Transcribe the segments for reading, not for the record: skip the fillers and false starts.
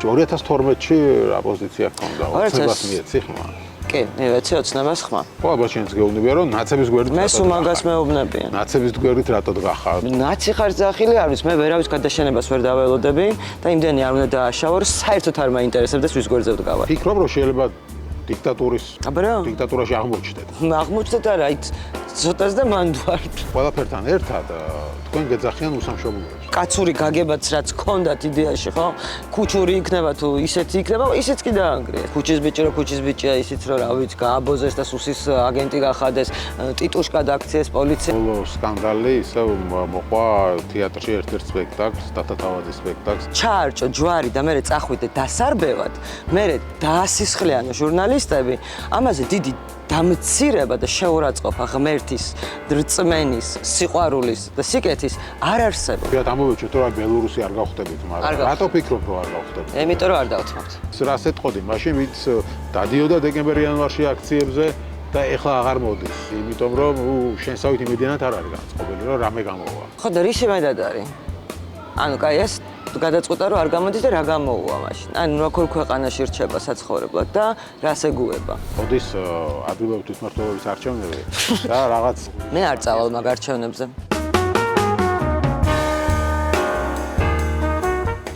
2012-ში რა პოზიცია ჰქონდა? ოცნებას მიეცი ხმა? კი, მივეცი ოცნებას ხმა. ხო, ალბათ შენც გეუბნებია, რომ ნაცების გვერდით მე სულ მაგას მეუბნებიან. ნაცების გვერდით რატო დგახარ? ნაცი ხარ ძახილი არ ვიცი, მე ვერავის გადაშენებას ვერ დაველოდები და იმდენი არ უნდა დააშავო, რომ საერთოდ არ მაინტერესებდეს ვის გვერდზე ვდგავარ. ფიქრობ, რომ შეიძლება დიქტატურაში აღმოჩნდეთ. აღმოჩნდეთ არა, აი ცოტას და მანდ ვარ. ყველაფერთან ერთად თქვენ გეძახიან უსამშობლოებს. კაცური გაგებაც რაც გქონდათ იდეაში, ხო? ქუჩური იქნება თუ ისეთი იქნება, ისიც კი დაანგრიეს. ქუჩის ბიჭი რო ქუჩის ბიჭია, ისიც რო რა ვიცი, გააბოზეს და სუსის აგენტი გახადეს, ტიტუშკა დაქციეს პოლიცია. ბოლო სკანდალი ისევ მოყვა თეატრში ერთ-ერთ სპექტაკლს, დათათავაძის სპექტაკლს. ჩაარჭო ჯვარი და მე წახვიდე დასარბევად, მე დაასისხლიანო ჟურნალისტები, ამაზე დიდი დამცირება და შეურაცხყოფა ღმერთის, რწმენის, სიყვარულის და სიკეთის არ არსებობს. ვიღაც ამოვეჩვით, რომ ბელორუსი არ გავხდებით, მაგრამ რატო ფიქრობ, რომ არ გავხდებით? იმიტომ რომ არ დავთმობთ. რას ეთყოდი, მაშინ ვინც დადიოდა დეკემბერ-იანვარში აქციებზე და ეხლა აღარ მოდის, იმიტომ რომ შენსავით იმედიანად არ არის განწყობილი, რომ რამე გამოვა. ხო და რის იმედად არის? ანუ კაი ეს გადაწყვეტა რომ არ გამოდის და რა გამოუვა მაშინ. ანუ როგორ ქვეყანაში რჩება საცხოვრებლად და რას ეგუება. მოდის ადგილობრივი თვითმმართველობის არჩევნები და რაღაც მე არ წავალ მაგ არჩევნებზე.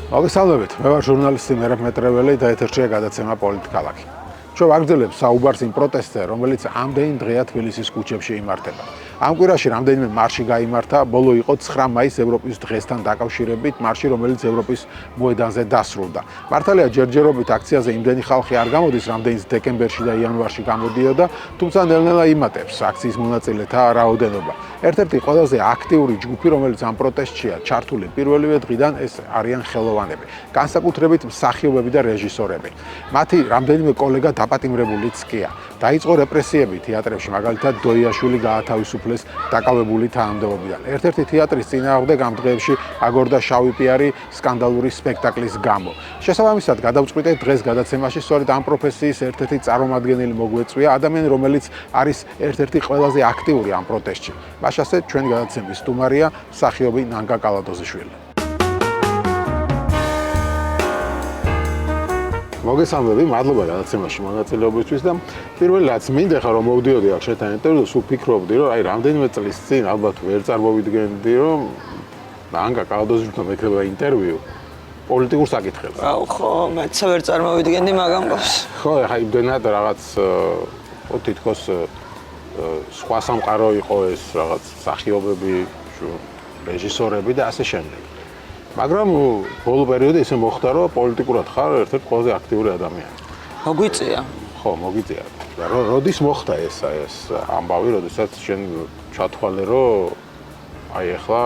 მოგესალმებით, მე ვარ ჟურნალისტი მერაბ მეტრეველი და ეთერშია გადაცემა პოლიტქალაქი. ჩვენ ვაგრძელებთ საუბარს იმ პროტესტზე, რომელიც ამდენი დღეა თბილისის ქუჩებში იმართება. ამ კვირაში რამდენიმე მარში გაიმართა, ბოლო იყო 9 მაისს ევროპის დღესთან დაკავშირებით მარში, რომელიც ევროპის მოედანზე დასრულდა. მართალია ჯერჯერობით აქციაზე იმდენი ხალხი არ გამოდის, რამდენიც დეკემბერში და იანვარში გამოდიოდა, თუმცა ნელ-ნელა იმატებს აქციის მონაწილეთა რაოდენობა. ერთ-ერთი ყველაზე აქტიური ჯგუფი, რომელიც ამ პროტესტშია ჩართული პირველივე დღიდან, ეს არიან ხელოვანები, განსაკუთრებით მსახიობები და რეჟისორები. მათი რამდენიმე კოლეგა დაპატიმრებულიც კია. დაიწყო რეპრესიები თეატრებში, მაგალითად დოიაშვილი გაათავისუფლეს დაკავებული თანამდებობიდან. ერთ-ერთი თეატრის წინააღმდეგ ამ დღეებში აგორდა შავი პიარი სკანდალური სპექტაკლის გამო. შესაბამისად, გადავწყვიტეთ დღეს გადაცემაში სწორედ ამ პროფესიის ერთ-ერთი წარმომადგენელი მოგვეწვია, ადამიანი, რომელიც არის ერთ-ერთი ყველაზე აქტიური ამ პროტესტში. მაშასე ჩვენი გადაცემის სტუმარია მსახიობი ნანგა კალატოზიშვილი. მოგესალმები, მადლობა გადაცემაში მონაწილეობისთვის და პირველ რაც მინდა ხა რომ მოვდიოდი აქ შენთან ინტერვიუს, ვფიქრობდი რომ აი რამდენიმე წლის წინ ალბათ ვერ წარმოვიდგენდი რომ ნანგა კალატოზიშვილთან ეკრება ინტერვიუ პოლიტიკურ საკითხებზე. აუ ხო, მეც ვერ წარმოვიდგენდი მაგ ამბავს. ხო, ხა იმდენად რაღაც თითქოს სხვა სამყარო იყო ეს რაღაც მსახიობები, რეჟისორები და ასე შემდეგ. მაგრამ ბოლო პერიოდში ისე მოხდა, რომ პოლიტიკურად ხარ ერთ-ერთი ყველაზე აქტიური ადამიანი. მოგვიწია. ხო, მოგიწია. და როდის მოხდა ეს ამბავი, როდესაც შენ ჩათვალე, რომ აი ახლა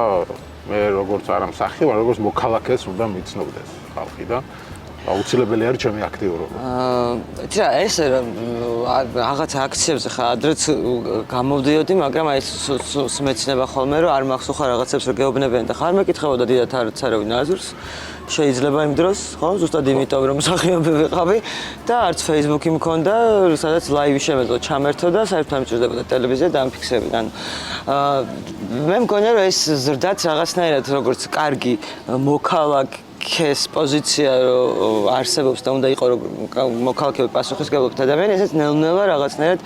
მე როგორც არა მსახიობ, როგორც მოქალაქეს უნდა მიცნობდეს ხალხი და აუცილებელი არის ჩემი აქტიურობა. რა ეს რაღაც აქციებზე ხა ადრეც გამოვდიოდი, მაგრამ აი მეცნება ხოლმე რომ არ მახსოვს ხა რაღაცებს რომ გეუბნებიან და ხარ მეკითხებოდა დიდათ არც არავინ აზრს. შეიძლება იმ დროს, ხო, ზუსტად იმიტომ რომ მსახიობი ვიყავი და არც Facebook-ი მქონდა, სადაც ლაივი შემეძლო ჩამერთო და საერთოდ არ მჭირდებოდა ტელევიზია დამფიქსები. ანუ მე მგონია რომ ეს ზრდაც რაღაცნაირად როგორც კარგი მოქალაქეს პოზიცია რომ არსებობს და უნდა იყო რომ მოქალაქეები პასუხისმგებლობით ადამიანი, ესეც ნელ-ნელა რაღაცნაირად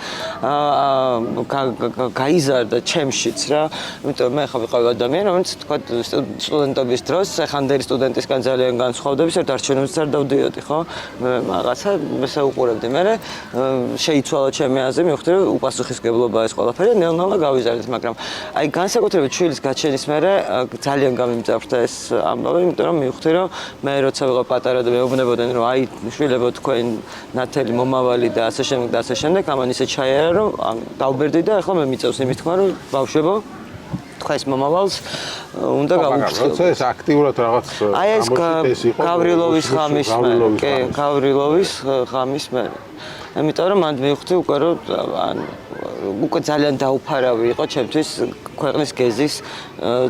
გაიზარდა ჩემშიც რა. იმიტომ მე ხა ვიყავი ადამიანი, რომელიც თქვა სტუდენტობის დროს, ეხანდელი სტუდენტისგან ძალიან განსხვავდები, ერთ არჩევნებზეც არ დავდიოდი, ხო? მე რაღაცა მესაუყურებდი. მე შეიცვალა ჩემი აზრი, მივხვდი რომ უპასუხისმგებლობა ეს ყველაფერი ნელ-ნელა გავიზარდეთ, მაგრამ აი განსაკუთრებით შვილის გაჩენის მერე ძალიან გამიმძაფრდა ეს ამბავი, იმიტომ რომ მივხვდი რომ მე როცა ვიყავ პატარა და მეუბნებოდნენ რომ აი შვილებო თქვენ ნათელი მომავალი და ასე შემდეგ და ასე შემდეგ, ამან ისე ჩაიარა რომ დავბერდი და ახლა მე მიწევს იმის თქმა რომ ბავშვებო თქვენს მომავალს უნდა გავუფრთხილოთ. როცა ეს აქტიურად რაღაც აი ეს გავრილოვის ხამის მერე, კი, გავრილოვის ხამის მერე. იმიტომ რომ მან მივხვდი უკვე რომ უკვე ძალიან დაუფარავი იყო ჩემთვის ქვეყნის გეზის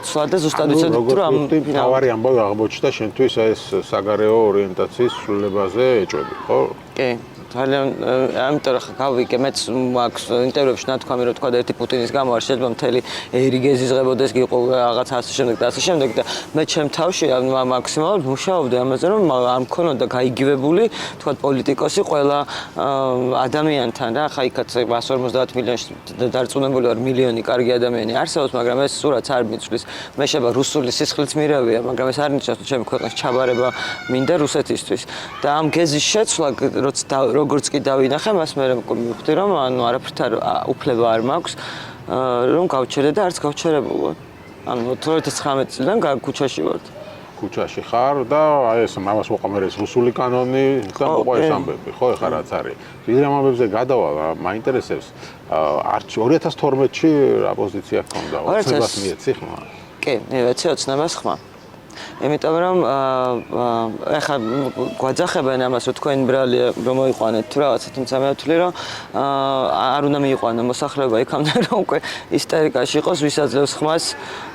ცვლა და ზუსტად ვიცოდი რომ თავარი ამბავი აღმოჩნდა შენთვის ეს საგარეო ორიენტაციის ცვლილებაზე ეჭვები, ხო? კი. ძალიან ამიტომ რა გავიგე მეც მაქვს ინტერვიუებში ნათქვამი რომ თქვა ერთი პუტინის გამო არ შეიძლება მთელი ერი გეზიზღებოდეს გიყო რაღაც ასე შემდეგ და ასე შემდეგ და მე ჩემ თავში მაქსიმალურად მუშაობდი ამაზე რომ არ მქონოდა გაიგივებული თქვა პოლიტიკოსი ყველა ადამიანთან რა ხა იქაც 150 მილიონში დარწმუნებული ვარ მილიონი კარგი ადამიანი არსებობს მაგრამ ეს სურათს არ მიცვლის მე შეიძლება რუსული სისხლიც მირავია მაგრამ ეს არ ნიშნავს რომ ჩემი ქვეყნის ჩაბარება მინდა რუსეთისთვის და ამ გეზის შეცვლა როგორც კი დავინახე მას მე მივხვდი რომ ანუ არაფერთან უფლება არ მაქვს რომ გავჩერდე და არც გავჩერებულ ვარ ანუ 2019 წლიდან ქუჩაში ვარ ქუჩაში ხარ და აი ეს მამას მოყამერეს რუსული კანონი და მოყვა ეს ამბები ხო ეხლა რაც არის ვიდრე ამ ამბებზე გადავალ მაინტერესებს 2012-ში რა პოზიცია ჰქონდა ოცნებას მიეცი ხმა კი მიეცი ოცნებას ხმა იმიტომ რომ ეხლა გვაძახებენ ამას რომ თქვენ ბრალი რომ მოიყვანეთ თუ რაღაცა თუმცა მე ვთვლი რომ არ უნდა მიიყვანო მოსახლეობა იქამდე რომ უკვე ისტერიკაში იყოს ვისაძლევს ხმას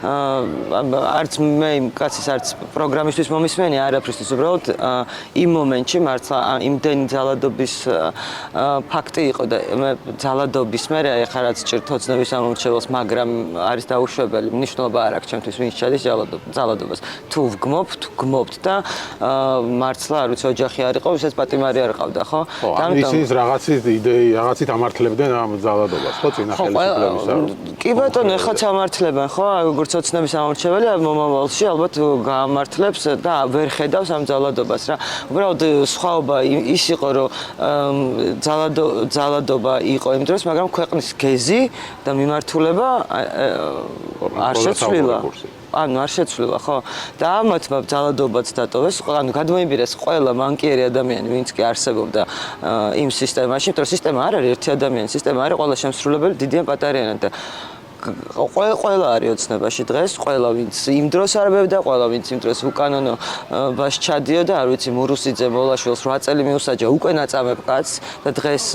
არც მე იმ კაცის არც პროგრამისტვის მომისმენი არაფრისთვის უბრალოდ იმ მომენტში მართლა იმდენი ძალადობის ფაქტი იყო და მე ძალადობის მე ეხლა რაც ჭირთ ოცნების ამომრჩეველს მაგრამ არის დაუშვებელი მნიშვნელობა არ აქვს ჩემთვის ვინც ჩადის ძალადობას თუ გმობთ და მართლა არ ვიცი ოჯახი არ იყო, ვისაც პატიმარი არ ყავდა, ხო? და ამიტომ ის რაღაცის იდეი, რაღაცით ამართლებდნენ ამ ძალადობას, ხო, წინა ხელისუფლებისა. კი ბატონო, ეხლაც ამართლებენ, ხო? როგორც ოცნების ამორჩეველი მომავალში ალბათ გაამართლებს და ვერ ხედავს ამ ძალადობას რა. უბრალოდ სხვაობა ის იყო, რომ ძალადობა იყო იმ დროს, მაგრამ ქვეყნის გეზი და მიმართულება არ შეცვლილა. ანუ არ შეცვლილა ხო და ამათმა ძალადობაც დატოვეს ანუ გადმოიბირეს ყველა მანკიერი ადამიანი ვინც კი არსებობდა იმ სისტემაში იმიტომ რომ სისტემა არ არის ერთი ადამიანი სისტემა არის ყველა შემსრულებელი დიდი ან პატარიანი და ყველა არის ოცნებაში დღეს ყველა ვინც იმ დროს არბევდა ყველა ვინც იმ დროს უკანონო ბაში ჩადიოდა არ ვიცი მურუსიძე მოლაშვილს 8 წელი მიუსაჯა უკვე ნაწამებ კაცს და დღეს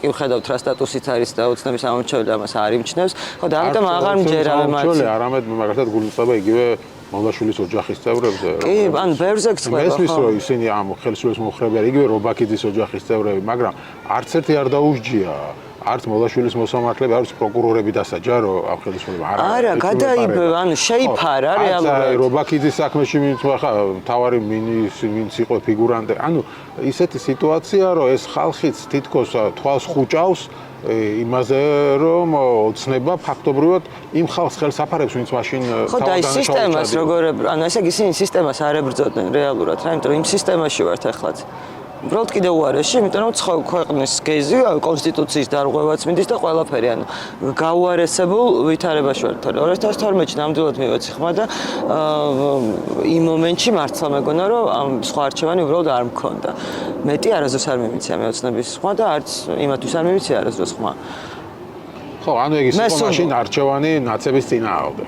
კი ვხედავთ რა სტატუსით არის და ოცნების ამორჩეველი ამას არ იმჩნევს ხო და ამიტომ აღარ მჯერავე მათ არამედ მაგალითად გულწრფელობა იგივე მოლაშვილის ოჯახის წევრებზე კი ან ბევრზე გწყვეტ ხო მესმის რომ ისინი ამ ხელისუფლების მომხრეები არის იგივე რობაქიძის ოჯახის წევრები მაგრამ არც ერთი არ დაუსჯია არც მოლაშვილის მოსამართლეები, არც პროკურორები დასაჯა, რომ ამ ხელისუფლება არა, გადაიბე, ანუ შეიფარა რეალურად. რობაქიძის საქმეში ვინც ხა თავარი ვინც იყო ფიგურანტი. ანუ ისეთი სიტუაცია, რომ ეს ხალხიც თითქოს თვალს ხუჭავს იმაზე, რომ ოცნება ფაქტობრივად იმ ხალხს ხელს აფარებს, ვინც მაშინ ხო და ის სისტემას როგორ ანუ ესე იგი ისინი სისტემას არ ებრძოდნენ რეალურად, რა, იმიტომ რომ იმ სისტემაში ვართ ახლაც. უბრალოდ კიდევ უარეში, იმიტომ რომ ქვეყნის გეზი კონსტიტუციის დარღვევაც მინდის და ყველაფერი, ანუ გაუარესებულ ვითარებაში ვართ. 2012-ში ნამდვილად მივეცი ხმა და იმ მომენტში მართლა მეგონა რომ ამ სხვა არჩევანი უბრალოდ არ მქონდა. მეტი არასდროს არ მიმიცია მე ოცნების ხმა და არც იმათვის არ მიმიცია არასდროს ხმა. ხო, ანუ ეგ ის იყო მაშინ არჩევანი ნაცების წინააღმდეგ.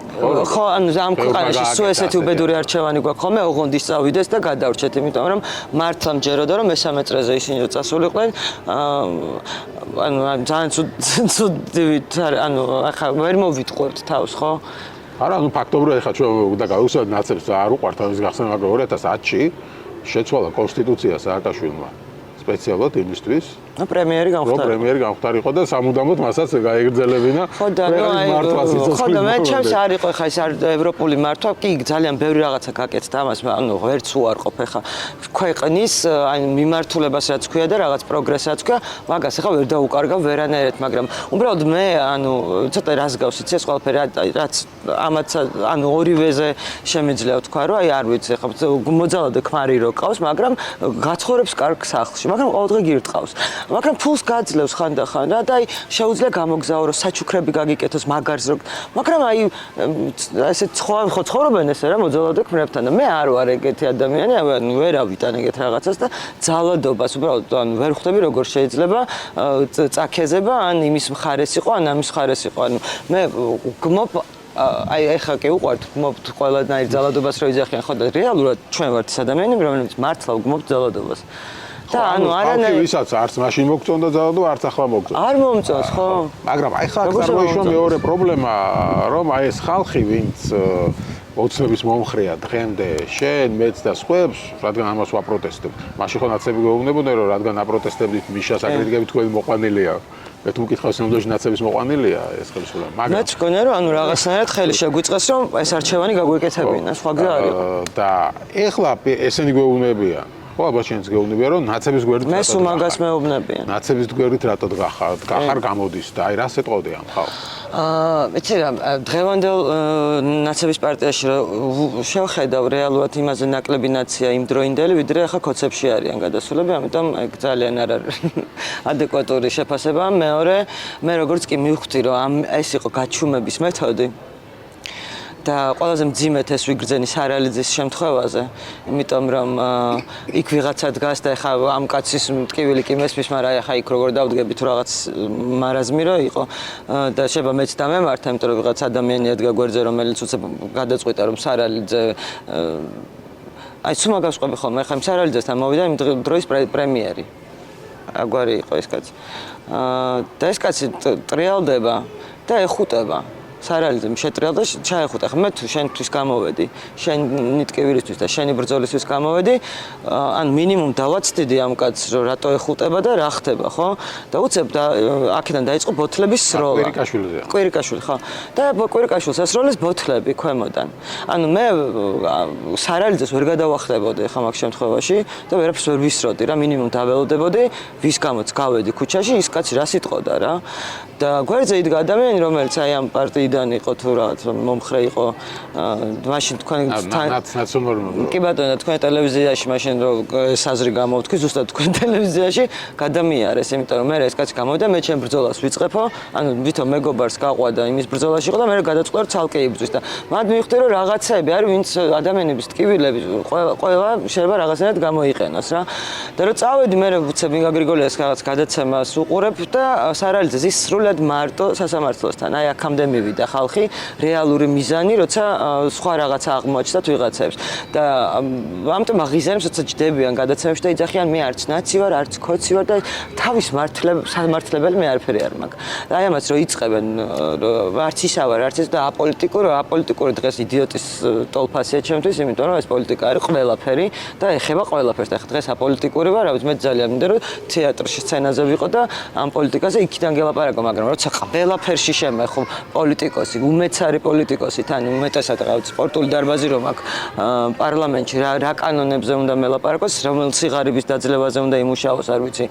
ხო, ანუ ამ ქვეყანაში სულ ესეთი უბედური არჩევანი გვაქვს ხოლმე, ოღონდის წავიდეს და გადავრჩეთ, იმიტომ რომ მართლა მჯეროდა რომ მესამე წრეზე ისინი წასულიყვნენ, ანუ ძალიან ცუდივით, ანუ ახლა ვერ მოვიტყუებთ თავს, ხო? არა, ანუ ფაქტობრივად ახლა ჩვენ უნდა გავუსვათ ნაცებს არ უყვართ ამის გახსნა, მაგრამ 2010-ში შეცვალა კონსტიტუცია სააკაშვილმა სპეციალურად იმისთვის ნუ პრემიერი გამختارიყო და სამუდამოდ მასაც გაეგრძელებინა. ხო და მე ჩემს არ იყო ხა ეს ევროპული მართვა, კი ძალიან ბევრი რაღაცა გაკეთდა ამას, ანუ ვერც უარყოფ ხა ქვეყნის აი მიმართულებას რაც ქვია და რაღაც პროგრესსაც ქვია, მაგას ხა ვერ დაუკარგავ ვერანაირად, მაგრამ უბრალოდ მე ანუ ცოტა რას გავსიც ეს ყველაფერი რაც ამაც ანუ ორივეზე შემიძლია ვთქვა, რომ აი არ ვიცი ხა მოძალადე ქმარი რო ყავს, მაგრამ გაცხოვრებს კარგ სახლში, მაგრამ ყოველდღე გირტყავს. მაგრამ ფულს გაძლევს ხანდახან რა და აი შეუძლია გამოგზაურო საჩუქრები გაგიკეთოს მაგარს რო მაგრამ აი ესე ხო ცხოვრობენ ესე რა მოძალადე ქმრებთან და მე არ ვარ ეგეთი ადამიანი ანუ ვერ ავიტან ეგეთ რაღაცას და ძალადობას უბრალოდ ანუ ვერ ხვდები როგორ შეიძლება წაქეზება ან იმის მხარეს იყო ან ამის მხარეს იყო ანუ მე გმობ აი ეხა კი უყვართ გმობთ ყველანაირ ძალადობას რო იძახიან ხო და რეალურად ჩვენ ვართ ეს ადამიანები რომლებიც მართლა გმობთ ძალადობას და ანუ არანაირ ვისაც არც მაშინ მოგწონდა ძალადობა, არც ახლა მოგწონდა. არ მომწონს, ხო? მაგრამ აი ხა წარმოიშვა მეორე პრობლემა, რომ აი ეს ხალხი, ვინც ოცნების მომხრეა დღემდე შენ მეც და სხვებს, რადგან ამას ვაპროტესტებ. მაშინ ხო ნაცები გვეუბნებოდნენ, რომ რადგან აპროტესტებდით, მიშა საკრიტიკებით თქვენი მოყვანილია. მე თუ მკითხავს ნამდვილად ნაცების მოყვანილია ეს ხელისუფლება. მაგრამ მეც გქონია რომ ანუ რაღაცნაირად ხელი შეგვიწყეს რომ ეს არჩევანი გაგვეკეთებინა, სხვა გზა არ იყო. და ეხლა ესენი გვეუბნებიან. ხო, ალბათ შენც გეუბნებია რომ ნაცების გვერდით მე სულ მაგას მეუბნებიან. ნაცების გვერდით რატო გახარ გამოდის და აი რას ეტყოდი ამ ხალხს? იცი რა, დღევანდელ ნაცების პარტიაში შევხედავ რეალურად იმაზე ნაკლები ნაცია იმდროინდელი, ვიდრე ახლა კოცებში არიან გადასულები, ამიტომ ეგ ძალიან არ არის ადეკვატური შეფასება. მეორე, მე როგორც კი მივხვდი რომ ეს იყო გაჩუმების მეთოდი და ყველაზე მძიმედ ეს ვიგრძენი სარალიძის შემთხვევაზე, იმიტომ რომ იქ ვიღაცა დგას და ეხა ამ კაცის მტკივილი კი მესმის, მაგრამ ეხა იქ როგორ დავდგები თუ რაღაც მარაზმი რო იყო და შეიძლება მეც დამემართა, იმიტომ რომ ვიღაც ადამიანი ადგა გვერდზე, რომელიც უცებ გადაწყვიტა რომ სარალიძე აი სულ მაგას ყვები ხოლმე, ეხა სარალიძესთან მოვიდა იმ დროის პრემიერი. აგვარი იყო ეს კაცი. და ეს კაცი ტრიალდება და ეხუტება. სარალიძე შეტრიალდა და ჩაეხუტა. ხა მე თუ შენთვის გამოვედი, შენი ტკივილისთვის და შენი ბრძოლისთვის გამოვედი, ან მინიმუმ დავაცდიდი ამ კაცს, რომ რატო ეხუტება და რა ხდება, ხო? და უცებ და აქედან დაიწყო ბოთლების სროლა. კვირიკაშვილია. კვირიკაშვილი, ხო? და კვირიკაშვილს ესროლის ბოთლები ქვემოდან. ანუ მე სარალიძეს ვერ გადავახტებოდი ხა მაგ შემთხვევაში და ვერაფერს ვერ ვისროდი რა, მინიმუმ დაველოდებოდი, ვის გამოც გავედი ქუჩაში, ის კაცი რას იტყოდა რა. და გვერდზე იდგა ადამიანი, რომელიც აი ამ პარტიიდან იყო თუ რაღაც მომხრე იყო, მაშინ თქვენ კი ბატონო, თქვენ ტელევიზიაში მაშინ რომ საზრი გამოვთქვი, ზუსტად თქვენ ტელევიზიაში გადამიარეს, იმიტომ რომ მე ეს კაცი გამოვიდა, მე ჩემ ბრძოლას ვიწყებო, ანუ ვითომ მეგობარს გაყვადა იმის ბრძოლაში იყო და მე გადაწყვეტ ცალკე იბრძვის და მათ მივხვდი რომ რაღაცაები არის, ვინც ადამიანების ტკივილები ყველა შეიძლება რაღაცნაირად გამოიყენოს რა. და რომ წავედი მე უცებ მიგა გრიგოლიას რაღაც გადაცემას უყურებ და სარალიძეს ის სრულად მარტო სასამართლოსთან, აი აქამდე მივიდა ხალხი, რეალური მიზანი, როცა სხვა რაღაცა აღმოაჩნდათ ვიღაცებს. და ამიტომ აღიზარებს, როცა ჯდებიან გადაცემებში და იძახიან, მე არც ნაცი ვარ, არც ქოცი ვარ და თავის სამართლებელი მე არაფერი არ მაქვს. და აი ამას რო იწყებენ, არც ისა ვარ, არც ეს და აპოლიტიკური დღეს იდიოტის ტოლფასია ჩემთვის, იმიტომ რომ ეს პოლიტიკა არის ყველაფერი და ეხება ყველაფერს. და დღეს აპოლიტიკური ვარ, რავით, მე ძალიან მინდა რომ თეატრში სცენაზე ვიყო და ამ პოლიტიკაზე იქიდან გელაპარაკო, მაგრამ როცა ყველაფერში შემეხო პოლიტიკოსი, უმეცარი პოლიტიკოსი, თან უმეტესად რაღაც სპორტული დარბაზი რომ აქვს პარლამენტში რა კანონებზე უნდა მელაპარაკოს, რომელ სიღარიბის დაძლევაზე უნდა იმუშაოს, არ ვიცი,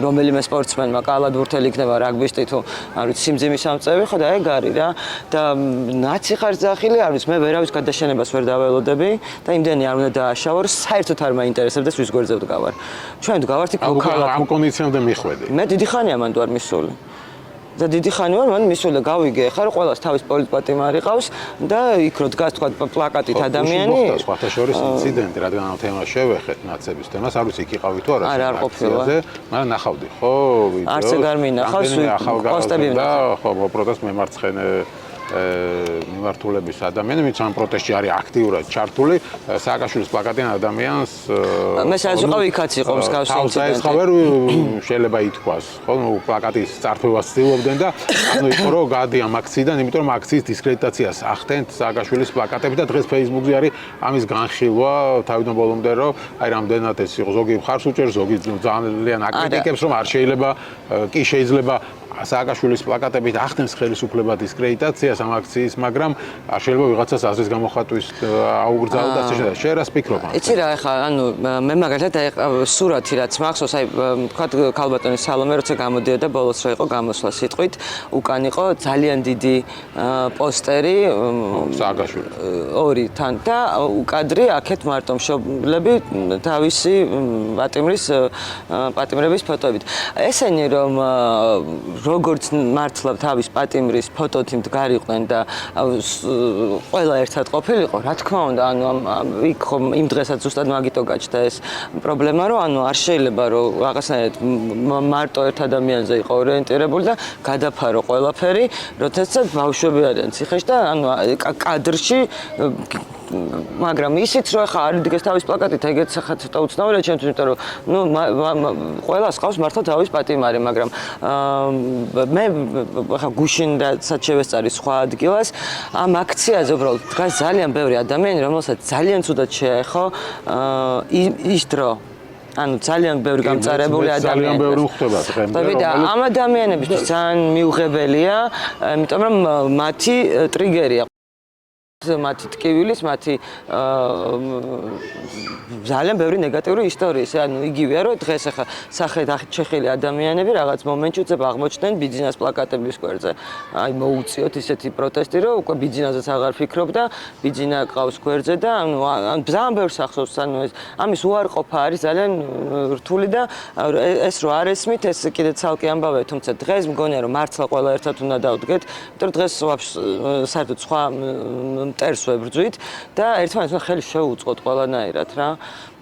რომელიმე სპორტსმენმა კალათბურთელი იქნება რაგბისტი თუ არ ვიცი, სიმძიმის სამწევი ხო და ეგ არის რა. და ნაცი ხარ ძახილი, არ ვიცი, მე ვერავის გადაშენებას ვერ დაველოდები და იმდენი არ უნდა დააშავო, საერთოდ არ მაინტერესებდეს ვის გვერდზე ვდგავარ. ჩვენ ვდგავართ იქ ქალაქ ამ კონდიციამდე მიხვედი. მე დიდი ხანია მანდ ვარ მისული. და დიდი ხანი ვარ, მან მისული გავიგე, ხარ ყველას თავის პოლიტპატიმარი ყავს და იქ რო დგას თქვა პლაკატით ადამიანი. ხო, სხვათა შორის ინციდენტი, რადგან ამ თემას შევეხეთ ნაცების თემას, არ ვიცი იქ იყავი თუ არა. არ ყოფილა. მაგრამ ნახავდი, ხო, ვიდეო. არც ეგ არ მინახავს, პოსტები ვნახავ. ხო, პროტესტ მემარცხენე მიმართულების ადამიანი, ვინც ამ პროტესტში არის აქტიურად ჩართული, სააკაშვილის პლაკატიან ადამიანს მე საერთოდ ვიყავი იქაც იყო მსგავსი ინციდენტი. ხა ვერ შეიძლება ითქვას, ხო, ნუ პლაკატის წარფევას ცდილობდნენ და ანუ იყო რომ გადიან აქციიდან, იმიტომ რომ აქციის დისკრედიტაციას ახდენთ სააკაშვილის პლაკატები და დღეს Facebook-ზე არის ამის განხილვა თავიდან ბოლომდე, რომ აი რამდენად ეს იყო, ზოგი მხარს უჭერს, ზოგი ძალიან აკრიტიკებს, რომ არ შეიძლება, კი შეიძლება სააკაშვილის პლაკატებით ახდენს ხელისუფლება დისკრედიტაციას ამ აქციის, მაგრამ არ შეიძლება ვიღაცას აზრის გამოხატვის აუგრძალოს და ასე შემდეგ. შენ რას ფიქრობ? იცი რა, ეხლა ანუ მე მაგალითად აი სურათი რაც მახსოვს, აი თქვა ქალბატონის სალომე როცა გამოდიოდა ბოლოს რო იყო გამოსვლა სიტყვით, უკან იყო ძალიან დიდი პოსტერი სააკაშვილი. ორი თან და უკადრი აქეთ მარტო მშობლები თავისი პატიმრების ფოტოებით. ესენი რომ როგორც მართლა თავის პატიმრის ფოტოთი მდგარიყვნენ და ყველა ერთად ყოფილიყო, რა თქმა უნდა, ანუ იქ ხომ იმ დღესაც ზუსტად მაგიტო გაჩნდა ეს პრობლემა, რომ ანუ არ შეიძლება რომ რაღაცნაირად მარტო ერთ ადამიანზე იყო ორიენტირებული და გადაფარო ყველაფერი, როდესაც ბავშვები არიან ციხეში და ანუ კადრში მაგრამ ისიც რომ ახლა არ იდგეს თავის პლაკატით, ეგეც ახლა ცოტა უცნაურია ჩემთვის, იმიტომ რომ ყველას ყავს მართლა თავის პატიმარი, მაგრამ მე ახლა გუშინ რასაც შევესწარი სხვა ადგილას, ამ აქციაზე უბრალოდ დგას ძალიან ბევრი ადამიანი, რომელსაც ძალიან ცუდად შეეხო ის დრო. ანუ ძალიან ბევრი გამწარებული ადამიანები. ძალიან ბევრი ხდება დღემდე. და ამ ადამიანებისთვის ძალიან მიუღებელია, იმიტომ რომ მათი ტრიგერია მათი ტკივილის, მათი ძალიან ბევრი ნეგატიური ისტორიის. ანუ იგივეა, რომ დღეს ახლა სახედ ჩეხილი ადამიანები რაღაც მომენტში უცებ აღმოჩნდნენ ბიძინას პლაკატების გვერდზე. აი მოუწიოთ ისეთი პროტესტი, რომ უკვე ბიძინაზეც აღარ ფიქრობ და ბიძინა ყავს გვერდზე და ანუ ძალიან ბევრს ახსოვს, ანუ ამის უარყოფა არის ძალიან რთული და ეს რო არ ესმით, ეს კიდე ცალკე ამბავია, თუმცა დღეს მგონია, რომ მართლა ყველა ერთად უნდა დავდგეთ, იმიტომ რომ დღეს საერთოდ სხვა მტერს ვებრძვით და ერთმანეთს ხელი შეუწყოთ ყველანაირად რა.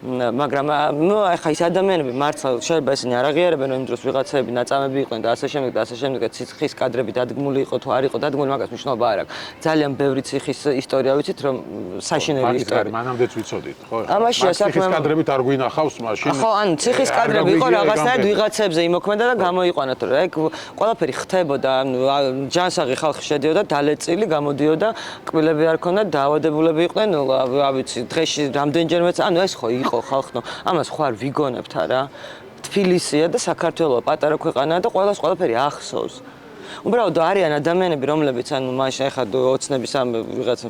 მაგრამ ახლა ის ადამიანები მართლა შეიძლება ისინი არ აღიარებენ, რომ იმ დროს ვიღაცები ნაწამები იყვნენ და ასე შემდეგ და ასე შემდეგ და ციხის კადრები დადგმული იყო თუ არ იყო დადგმული, მაგას მნიშვნელობა არ აქვს. ძალიან ბევრი ციხის ისტორია ვიცით, რომ საშინელი ისტორია. მანამდეც ვიცოდით, ხო? ამაშია საქმე. ციხის კადრებით არ გვინახავს მაშინ. ხო, ანუ ციხის კადრები იყო რაღაცნაირად ვიღაცებზე იმოქმედა და გამოიყვანა, თორე ეგ ყველაფერი ხდებოდა, ანუ ჯანსაღი ხალხი შედიოდა, დალეწილი, გამოდიოდა, კბილები არ ქონდა, დაავადებულები იყვნენ, ავიცი, დღეში რამდენჯერმეც, ანუ ეს ხო იყო ხალხო, ამას ხო არ ვიგონებთ არა? თბილისია და საქართველო პატარა ქვეყანაა და ყველას ყველაფერი ახსოვს. უბრალოდ არიან ადამიანები, რომლებიც ანუ მაშინ ახლა ოცნების ამ ვიღაც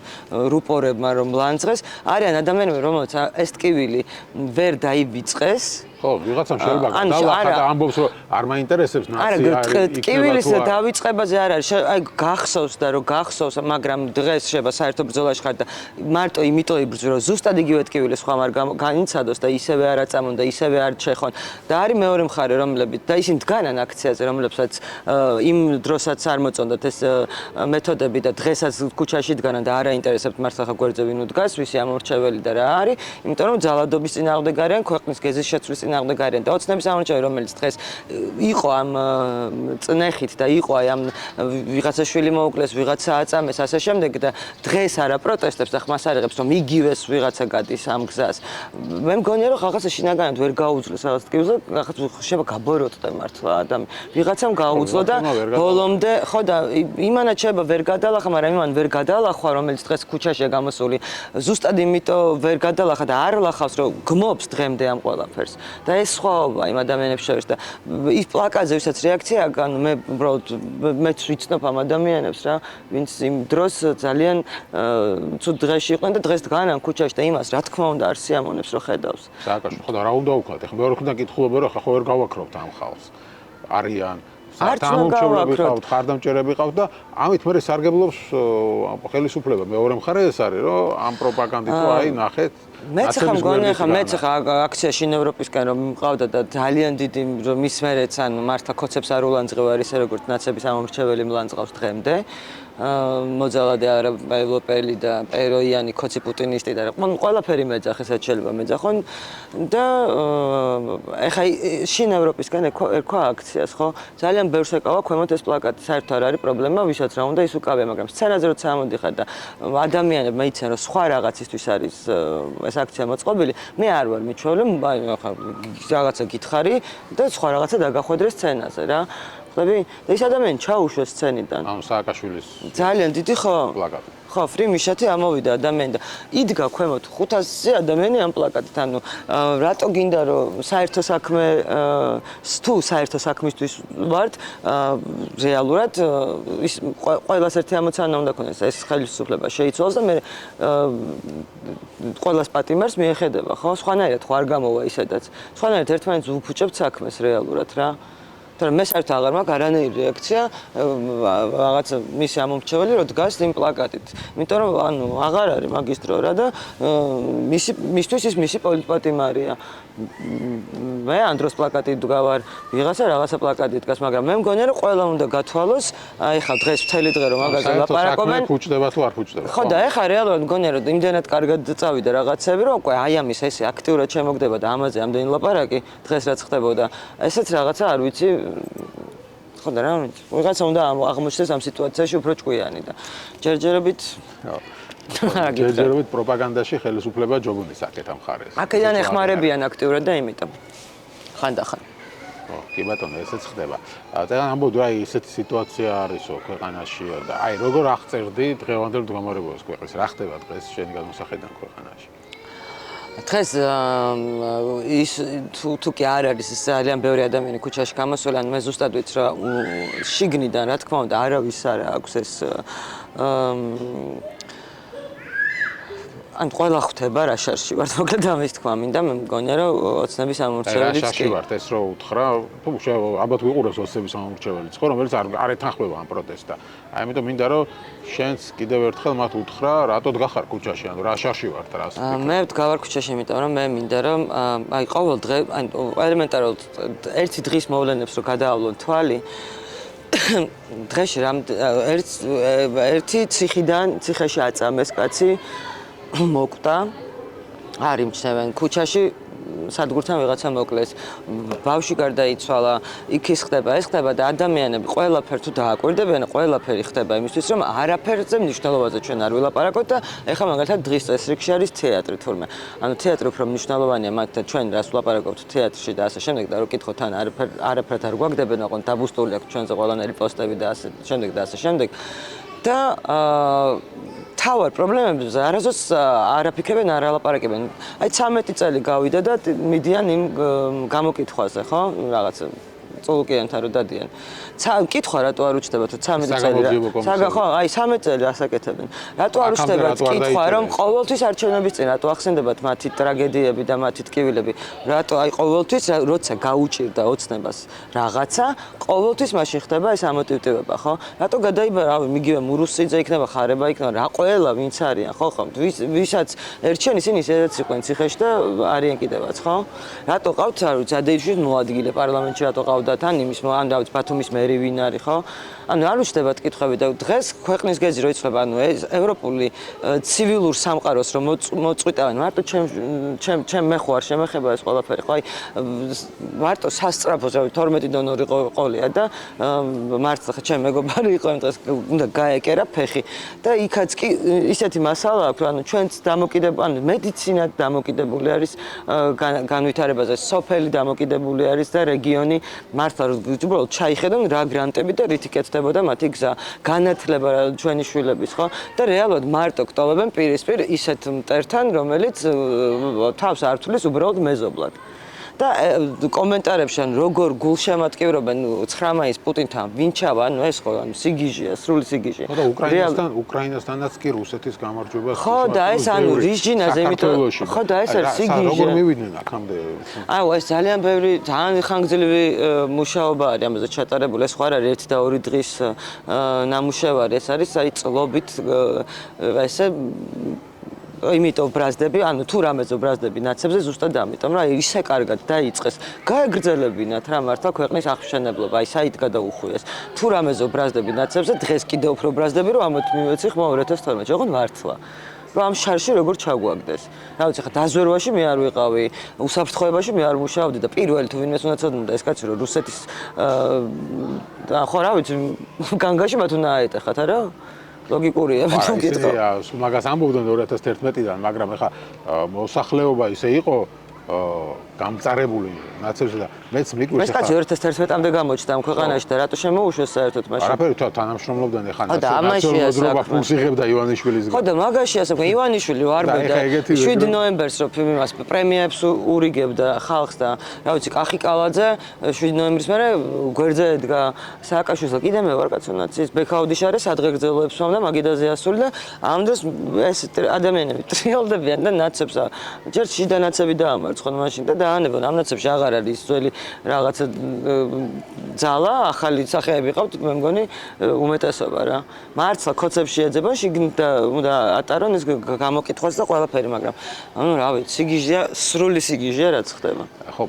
რუპორებმა რომ ლანძღეს, არიან ადამიანები, რომლებიც ეს ტკივილი ვერ დაივიწყეს. ხო, ვიღაცამ შეიძლება გადავახა და ამბობს რომ არ მაინტერესებს ნაცი არა, ტკივილის დავიწყებაზე არ არის, აი გახსოვს და რომ გახსოვს, მაგრამ დღეს შეიძლება საერთო ბრძოლაში ხარ და მარტო იმიტომ იბრძვი რომ ზუსტად იგივე ტკივილი სხვა არ განიცადოს და ისევე არ აწამონ და ისევე არ ჩეხონ და არის მეორე მხარე რომლებიც და ისინი დგანან აქციაზე რომლებსაც იმ დროსაც არ მოწონდათ ეს მეთოდები და დღესაც ქუჩაში დგანან და არ აინტერესებთ მართლა ხა გვერდზე ვინ უდგას, ვისი ამორჩეველი და რა არის, იმიტომ რომ ძალადობის წინააღმდეგ არიან, ქვეყნის გეზის შეცვლის წინააღმდეგ არიან და ოცნების ამორჩეველი რომელიც დღეს იყო ამ წნეხით და იყო აი ამ ვიღაცა შვილი მოუკლეს, ვიღაცა აწამეს ასე შემდეგ და დღეს არა პროტესტებს და ხმას არ იღებს რომ იგივეს ვიღაცა გადის ამ გზას. მე მგონია რომ რაღაცა შინაგანად ვერ გაუძლეს რაღაც ტკივილს და რაღაც შეიძლება გაბოროტდა მართლა ადამი. ვიღაცამ გაუძლო და ბოლომდე ხო და იმანაც შეიძლება ვერ გადალახა, მაგრამ იმან ვერ გადალახვა რომელიც დღეს ქუჩაშია გამოსული. ზუსტად იმიტომ ვერ გადალახა და არ ლახავს რომ გმობს დღემდე ამ ყველაფერს. და ეს სხვაობა იმ ადამიანებს შორის და ის პლაკატზე ვისაც რეაქცია ანუ მე უბრალოდ მეც ვიცნობ ამ ადამიანებს რა ვინც იმ დროს ძალიან ცუდ დღეში იყვნენ და დღეს დგანან ქუჩაში და იმას რა თქმა უნდა არ სიამონებს რომ ხედავს. სააკაშო ხო და რა უნდა ვქოთ? ეხლა მეორე ხნიდან კითხულობ რომ ხო ვერ გავაქრობთ ამ ხალხს. არიან სამომჩევლები ყავთ, ხარდამჭერები ყავთ და ამით მე სარგებლობს ხელისუფლება. მეორე მხარე ეს არის რომ ამ პროპაგანდით აი ნახეთ მეც ხა მგონია ხა მეც ხა აქცია შინ ევროპისკენ რომ მყავდა და ძალიან დიდი რომ ის მერეც ანუ მართლა კოცებს არ ულანძღევარ ისე როგორც ნაცების ამორჩეველი მლანძღავს დღემდე მოძალადე არაბელოპელი და პეროიანი კოცი პუტინისტი და ყველაფერი მეძახესაც შეიძლება მეძახონ და ეხა შინ ევროპისკენ ერქვა აქციას ხო ძალიან ბევრს ეკავა ქვემოთ ეს პლაკატი საერთოდ არ არის პრობლემა ვისაც რა უნდა ის უკავია მაგრამ სცენაზე როცა ამოდიხარ და ადამიანები მეიციან რომ სხვა რაღაცისთვის არის ეს აქცია მოწყობილი მე არ ვარ მიჩვეული აი ხა რაღაცა გითხარი და სხვა რაღაცა დაგახვედრე სცენაზე რა ხდები და ის ადამიანი ჩაუშვეს სცენიდან ამ სააკაშვილის ძალიან დიდი ხო პლაკატი ხო ფრიმიშათი ამოვიდა ადამიანი და იდგა ქვემოთ 500-ზე ადამიანი ამ პლაკატით ანუ რატო გინდა რომ საერთო საქმე თუ საერთო საქმისთვის ვართ რეალურად ის ყველას ერთი ამოცანა უნდა ქონდეს ეს ხელისუფლება შეიცვალოს და მე ყველას პატიმარს მიეხედება ხო სხვანაირად ხო არ გამოვა ისედაც სხვანაირად ერთმანეთს ვუფუჭებთ საქმეს რეალურად რა თორემ მე საერთოდ აღარ მაქვს არანაირი რეაქცია რაღაც მისი ამომრჩეველი რო დგას იმ პლაკატით. იმიტომ რომ ანუ აღარ არის მაგის დრო რა და მისთვის ის მისი პოლიტპატიმარია. მე ამ დროს პლაკატით დგავარ, ვიღაცა რაღაცა პლაკატით დგას, მაგრამ მე მგონია რომ ყველა უნდა გათვალოს, აი ხა დღეს მთელი დღე რომ მაგაზე ლაპარაკობენ. ფუჭდება თუ არ ფუჭდება. ხო და ეხა რეალურად მგონია რომ იმდენად კარგად წავიდა რაღაცები რომ უკვე აი ამის ესე აქტიურად შემოგდება და ამაზე ამდენი ლაპარაკი დღეს რაც ხდებოდა. ესეც რაღაცა არ ვიცი ხო და რა ვიცი ვიღაცა უნდა აღმოჩნდეს ამ სიტუაციაში უფრო ჭკვიანი და ჯერჯერობით ჯერჯერობით პროპაგანდაში ხელისუფლება ჯობუნი საკეთ ამ ხარეს. აქედან ეხმარებიან აქტიურად და იმიტომ. ხანდახან. კი ბატონო, ესეც ხდება. და ამბობ რა ისეთი სიტუაცია არისო ქვეყანაში და აი როგორ აღწერდი დღევანდელ მდგომარეობას ქვეყნის? რა ხდება დღეს შენი გადმოსახედიდან ქვეყანაში? დღეს ის თუ კი არ არის ძალიან ბევრი ადამიანი ქუჩაში გამოსვლა, ან მე ზუსტად ვიცი რა შიგნიდან რა თქმა უნდა არავის არ აქვს ეს ან ყველა ხვდება რა შარში ვარ, მოკლედ ამის თქვა მინდა, მე მგონია რომ ოცნების ამორჩეველიც კი. რა შარში ვართ ეს რო უთხრა, თუ ალბათ ვიყურებს ოცნების ამორჩეველიც, ხო, რომელიც არ ეთანხმება ამ პროტესტს და აი ამიტომ მინდა რომ შენც კიდევ ერთხელ მათ უთხრა, რატო დგახარ ქუჩაში, ანუ რა შარში ვართ რას ვფიქრობ? მე ვდგავარ ქუჩაში, იმიტომ რომ მე მინდა რომ აი ყოველ დღე, აი ელემენტარულად ერთი დღის მოვლენებს რო გადაავლონ თვალი დღეში ერთი ციხეში აწამეს კაცი მოკვდა არ იმჩნევენ ქუჩაში სადგურთან ვიღაცა მოკლეს ბავშვი გარდაიცვალა იქ ის ხდება ეს ხდება და ადამიანები ყველაფერ თუ დააკვირდებიან ყველაფერი ხდება იმისთვის რომ არაფერზე მნიშვნელობაზე ჩვენ არ ვილაპარაკოთ და ეხლა მაგალითად დღის წესრიგში არის თეატრი თურმე ანუ თეატრი უფრო მნიშვნელოვანია მათ და ჩვენ რას ვილაპარაკობთ თეატრში და ასე შემდეგ და რო კითხოთ თან არაფერად არ გვაგდებენ ოღონდ დაბუსტული აქვს ჩვენზე ყველანაირი პოსტები და ასე შემდეგ და ასე შემდეგ და თავარ პრობლემებზე არასდროს არაფიქრებენ, არ ალაპარაკებენ. აი 13 წელი გავიდა და მიდიან იმ გამოკითხვაზე, ხო? რაღაც წოლუკიანთან რო დადიან. კითხვა რატო არ უჩნდება თუ 13 წელი. ხო, აი 13 წელი ასაკეთებენ. რატო არ უჩნდება კითხვა რომ ყოველთვის არჩევნების წინ რატო ახსენდებათ მათი ტრაგედიები და მათი ტკივილები? რატო აი ყოველთვის როცა გაუჭირდა ოცნებას რაღაცა, ყოველთვის მაშინ ხდება ეს ამოტივტივება, ხო? რატო გადაიბარა, რავი, მიგივე მურუსიძე იქნება, ხარება იქნება, რა ყველა ვინც არიან, ხო, ვისაც ერჩენ ისინი ისედაც იყვნენ ციხეში და არიან კიდევაც, ხო? რატო ყავთ, არ ვიცი, ადეიშვილი მოადგილე პარლამენტში რატო ყავდათ ან იმის ან რა ვიცი, ბათუმის მერი ვინ არის, ხო? ანუ არ უჩნდება კითხვები და დღეს ქვეყნის გეზი რო იცვლება, ანუ ეს ევროპული ცივილურ სამყაროს რომ მოწყვიტავენ, მარტო ჩემ მე ხო არ შემეხება ეს ყველაფერი, ხო? აი მარტო სასწრაფოს, რავი, 12 დონორი ყოლია და მართლა ხა ჩემ მეგობარი იყო იმ დღეს უნდა გაეკერა ფეხი და იქაც კი ისეთი მასალა აქვს, ანუ ჩვენც ანუ მედიცინა დამოკიდებული არის განვითარებაზე, სოფელი დამოკიდებული არის და რეგიონი მართლა უბრალოდ ჩაიხედონ რა გრანტები და რითი კეთდებოდა მათი გზა, განათლება ჩვენი შვილების, ხო? და რეალურად მარტო გტოვებენ პირისპირ ისეთ მტერთან, რომელიც თავს არ თulis უბრალოდ მეზობლად. და კომენტარებში ან როგორ გულშემატკივრობენ 9 მაისს პუტინთან ვინ ჩავა, ანუ ეს ხო ანუ სიგიჟეა, სრული სიგიჟე. ხო და უკრაინასთანაც კი რუსეთის გამარჯვებას ხო და ეს ანუ რიჟინაზე, იმიტომ ხო და ეს არის სიგიჟე. როგორ მივიდნენ აქამდე? აუ ეს ძალიან ბევრი ძალიან ხანგრძლივი მუშაობა არის ამაზე ჩატარებული, ეს ხო არ არის 1 და 2 დღის ნამუშევარი, ეს არის აი წლობით ესე იმიტომ ბრაზდები, ანუ თუ რამეზე ბრაზდები ნაცებზე ზუსტად ამიტომ რა ისე კარგად დაიწყეს. გაეგრძელებინათ რა მართლა ქვეყნის აღშენებლობა, აი საით გადაუხვიეს. თუ რამეზე ბრაზდები ნაცებზე, დღეს კიდევ უფრო ბრაზდები რომ ამოთ მივეცი ხმა 2012-ში, ოღონდ მართლა. რომ ამ შარში როგორ ჩაგვაგდეს. რა ვიცი, ხა დაზვერვაში მე არ ვიყავი, უსაფრთხოებაში მე არ მუშაობდი და პირველი თუ ვინმეს უნდა ცოდნოდა ეს კაცი რომ რუსეთის ხო რა ვიცი, განგაში მათ უნდა აეტეხათ, არა? ლოგიკურია თუ კითხვა. მაგას ამბობდნენ 2011-დან, მაგრამ ეხა მოსახლეობა ისე იყო გამწარებული ნაცებზე და მეც მიკვირს ახლა. ეს კაცი 2011-მდე გამოჩნდა ამ ქვეყანაში და რატო შემოუშვეს საერთოდ მაშინ? არაფერი თანამშრომლობდნენ ეხა ნაციონალურობა ფულს იღებდა ივანიშვილისგან. ხო და მაგაში ასე ვქო ივანიშვილი ვარბედა 7 ნოემბერს რო იმას პრემიებს ურიგებდა ხალხს და რა ვიცი კახიკალაძე 7 ნოემბრის მერე გვერდზე ედგა სააკაშვილს კიდე მე ვარ კაცო ნაციის ბექაუდიშარე სადღეგრძელოებს ვამ და მაგიდაზე ასული და ამ დროს ეს ადამიანები ტრიალდებიან და ნაცებს ჯერ შიდა ნაცები დაამარცხონ მაშინ და დაანებონ ამ ნაცებში აღარ არის ძველი რაღაცა ძალა, ახალი სახეები ყავთ, მე მგონი უმეტესობა რა. მართლა კოცებში ეძებონ, შიგნით უნდა ატარონ ეს გამოკითხვას და ყველაფერი, მაგრამ ანუ რა ვიცი, სიგიჟეა, სრული სიგიჟეა რაც ხდება. ხო,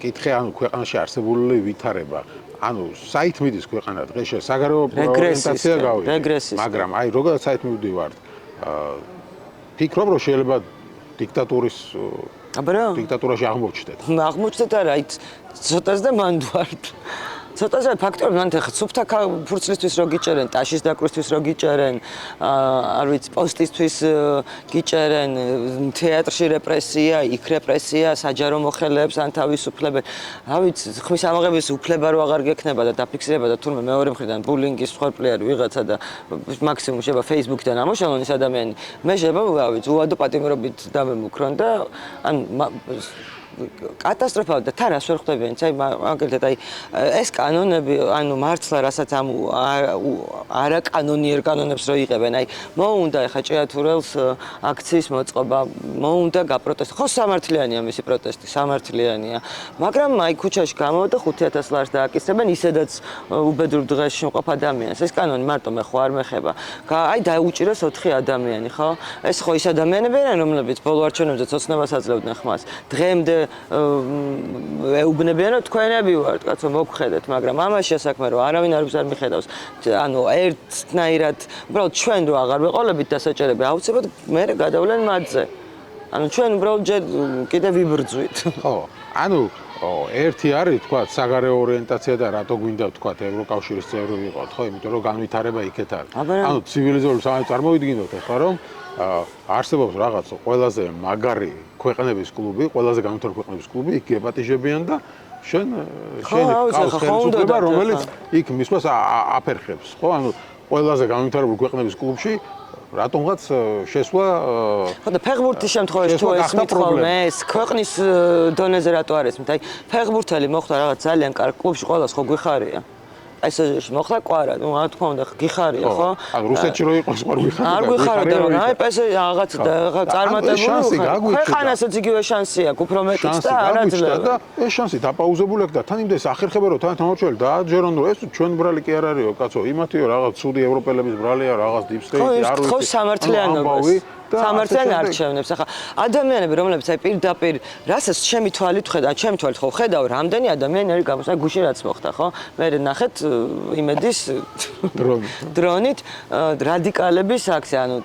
კითხე ანუ ქვეყანაში არსებული ვითარება. ანუ საით მიდის ქვეყანა დღეში? საგარეო ორიენტაცია გავიდა. მაგრამ აი როგორ საით მივდივართ? ფიქრობ რომ შეიძლება დიქტატურის დიქტატურაში აღმოჩნდეთ. აღმოჩნდეთ არა, აი ცოტას და მანდ ვართ. ცოტაზე ფაქტორი მან ხა სუფთა ფურცლისთვის რო გიჭერენ, ტაშის დაკვირისთვის რო გიჭერენ, არ ვიცი, პოსტისთვის გიჭერენ, თეატრში რეპრესია, იქ რეპრესია, საჯარო მოხელეებს ან თავისუფლებენ. რა ვიცი, ხმის ამაღების უფლება რო აღარ გექნება და დაფიქსირება და თურმე მეორე მხრიდან ბულინგის მსხვერპლი არის ვიღაცა და მაქსიმუმ შეიძლება Facebook-დან ამოშალონ ეს ადამიანი. მე შეიძლება, რა ვიცი, უადო პატიმრობით დამემუქრონ და ან კატასტროფა და თან რას ვერ ხვდებიან, აი მაგალითად აი ეს კანონები, ანუ მართლა რასაც ამ არაკანონიერ კანონებს რო იღებენ, აი მოუნდა ეხა ჭიათურელს აქციის მოწყობა, მოუნდა გაპროტესტო. ხო სამართლიანია მისი პროტესტი, სამართლიანია, მაგრამ აი ქუჩაში გამოვიდა 5000 ლარს დააკისრებენ ისედაც უბედურ დღეში მყოფ ადამიანს. ეს კანონი მარტო მე ხო არ მეხება. აი დაუჭირეს 4 ადამიანი, ხო? ეს ხო ის ადამიანები არიან, რომლებიც ბოლო არჩევნებზე ცოცნებას აძლევდნენ ხმას. დღემდე ეუბნებიან, რომ თქვენები ვართ, კაცო, მოგხედეთ, მაგრამ ამაშია საქმე, რომ არავინ არ მიხედავს. ანუ ერთნაირად, უბრალოდ ჩვენ რო აღარ ვეყოლებით დასაჭერები, აუცილებლად მე გადავლენ მათზე. ანუ ჩვენ უბრალოდ ჯერ კიდე ვიბრძვით. ხო, ანუ ერთი არის, თქვა, საგარეო ორიენტაცია და რატო გვინდა, თქვა, ევროკავშირის წევრი ვიყოთ, ხო, იმიტომ რომ განვითარება იქეთ არის. ანუ ცივილიზებული სამყარო წარმოვიდგინოთ ახლა, რომ არსებობს რაღაც ყველაზე მაგარი ქვეყნების კლუბი, ყველაზე განვითარებული ქვეყნების კლუბი, იქ გეპატიჟებიან და შენ ყავს ხელისუფლება, რომელიც იქ მისვლას აფერხებს, ხო? ანუ ყველაზე განვითარებული ქვეყნების კლუბში რატომღაც შესვლა ხო და ფეხბურთის შემთხვევაში თუ ესმით ხოლმე ეს ქვეყნის დონეზე რატო არ ესმით? აი ფეხბურთელი მოხდა რაღაც ძალიან კარგ კლუბში, ყველას ხო გვიხარია? აი ეს მოხდა კვარა, ну რა თქმა უნდა გიხარია, ხო? ანუ რუსეთში რო იყოს ყარ გვიხარია. არ გვიხარია, რომ აი ეს რაღაც წარმატებული ქვეყანასაც იგივე შანსი აქვს, უფრო მეტიც და არაძლევს. და ეს შანსი დაპაუზებული აქვს და თან იმდეს ახერხება რომ თან თამაშობელი დააჯერონ რომ ეს ჩვენ ბრალი კი არ არისო, კაცო, იმათიო რაღაც ცუდი ევროპელების ბრალია, რაღაც deep state-ი არ ვიცი. ხო სამართლიანობას. სამართლიან არჩევნებს. ახლა ადამიანები, რომლებიც აი პირდაპირ რასაც ჩემი თვალით ხედავ, ჩემი თვალით ხო ხედავ, რამდენი ადამიანი არის გამოსა გუშინ რაც მოხდა, ხო? მე ნახეთ იმედის დრონით რადიკალების აქცია, ანუ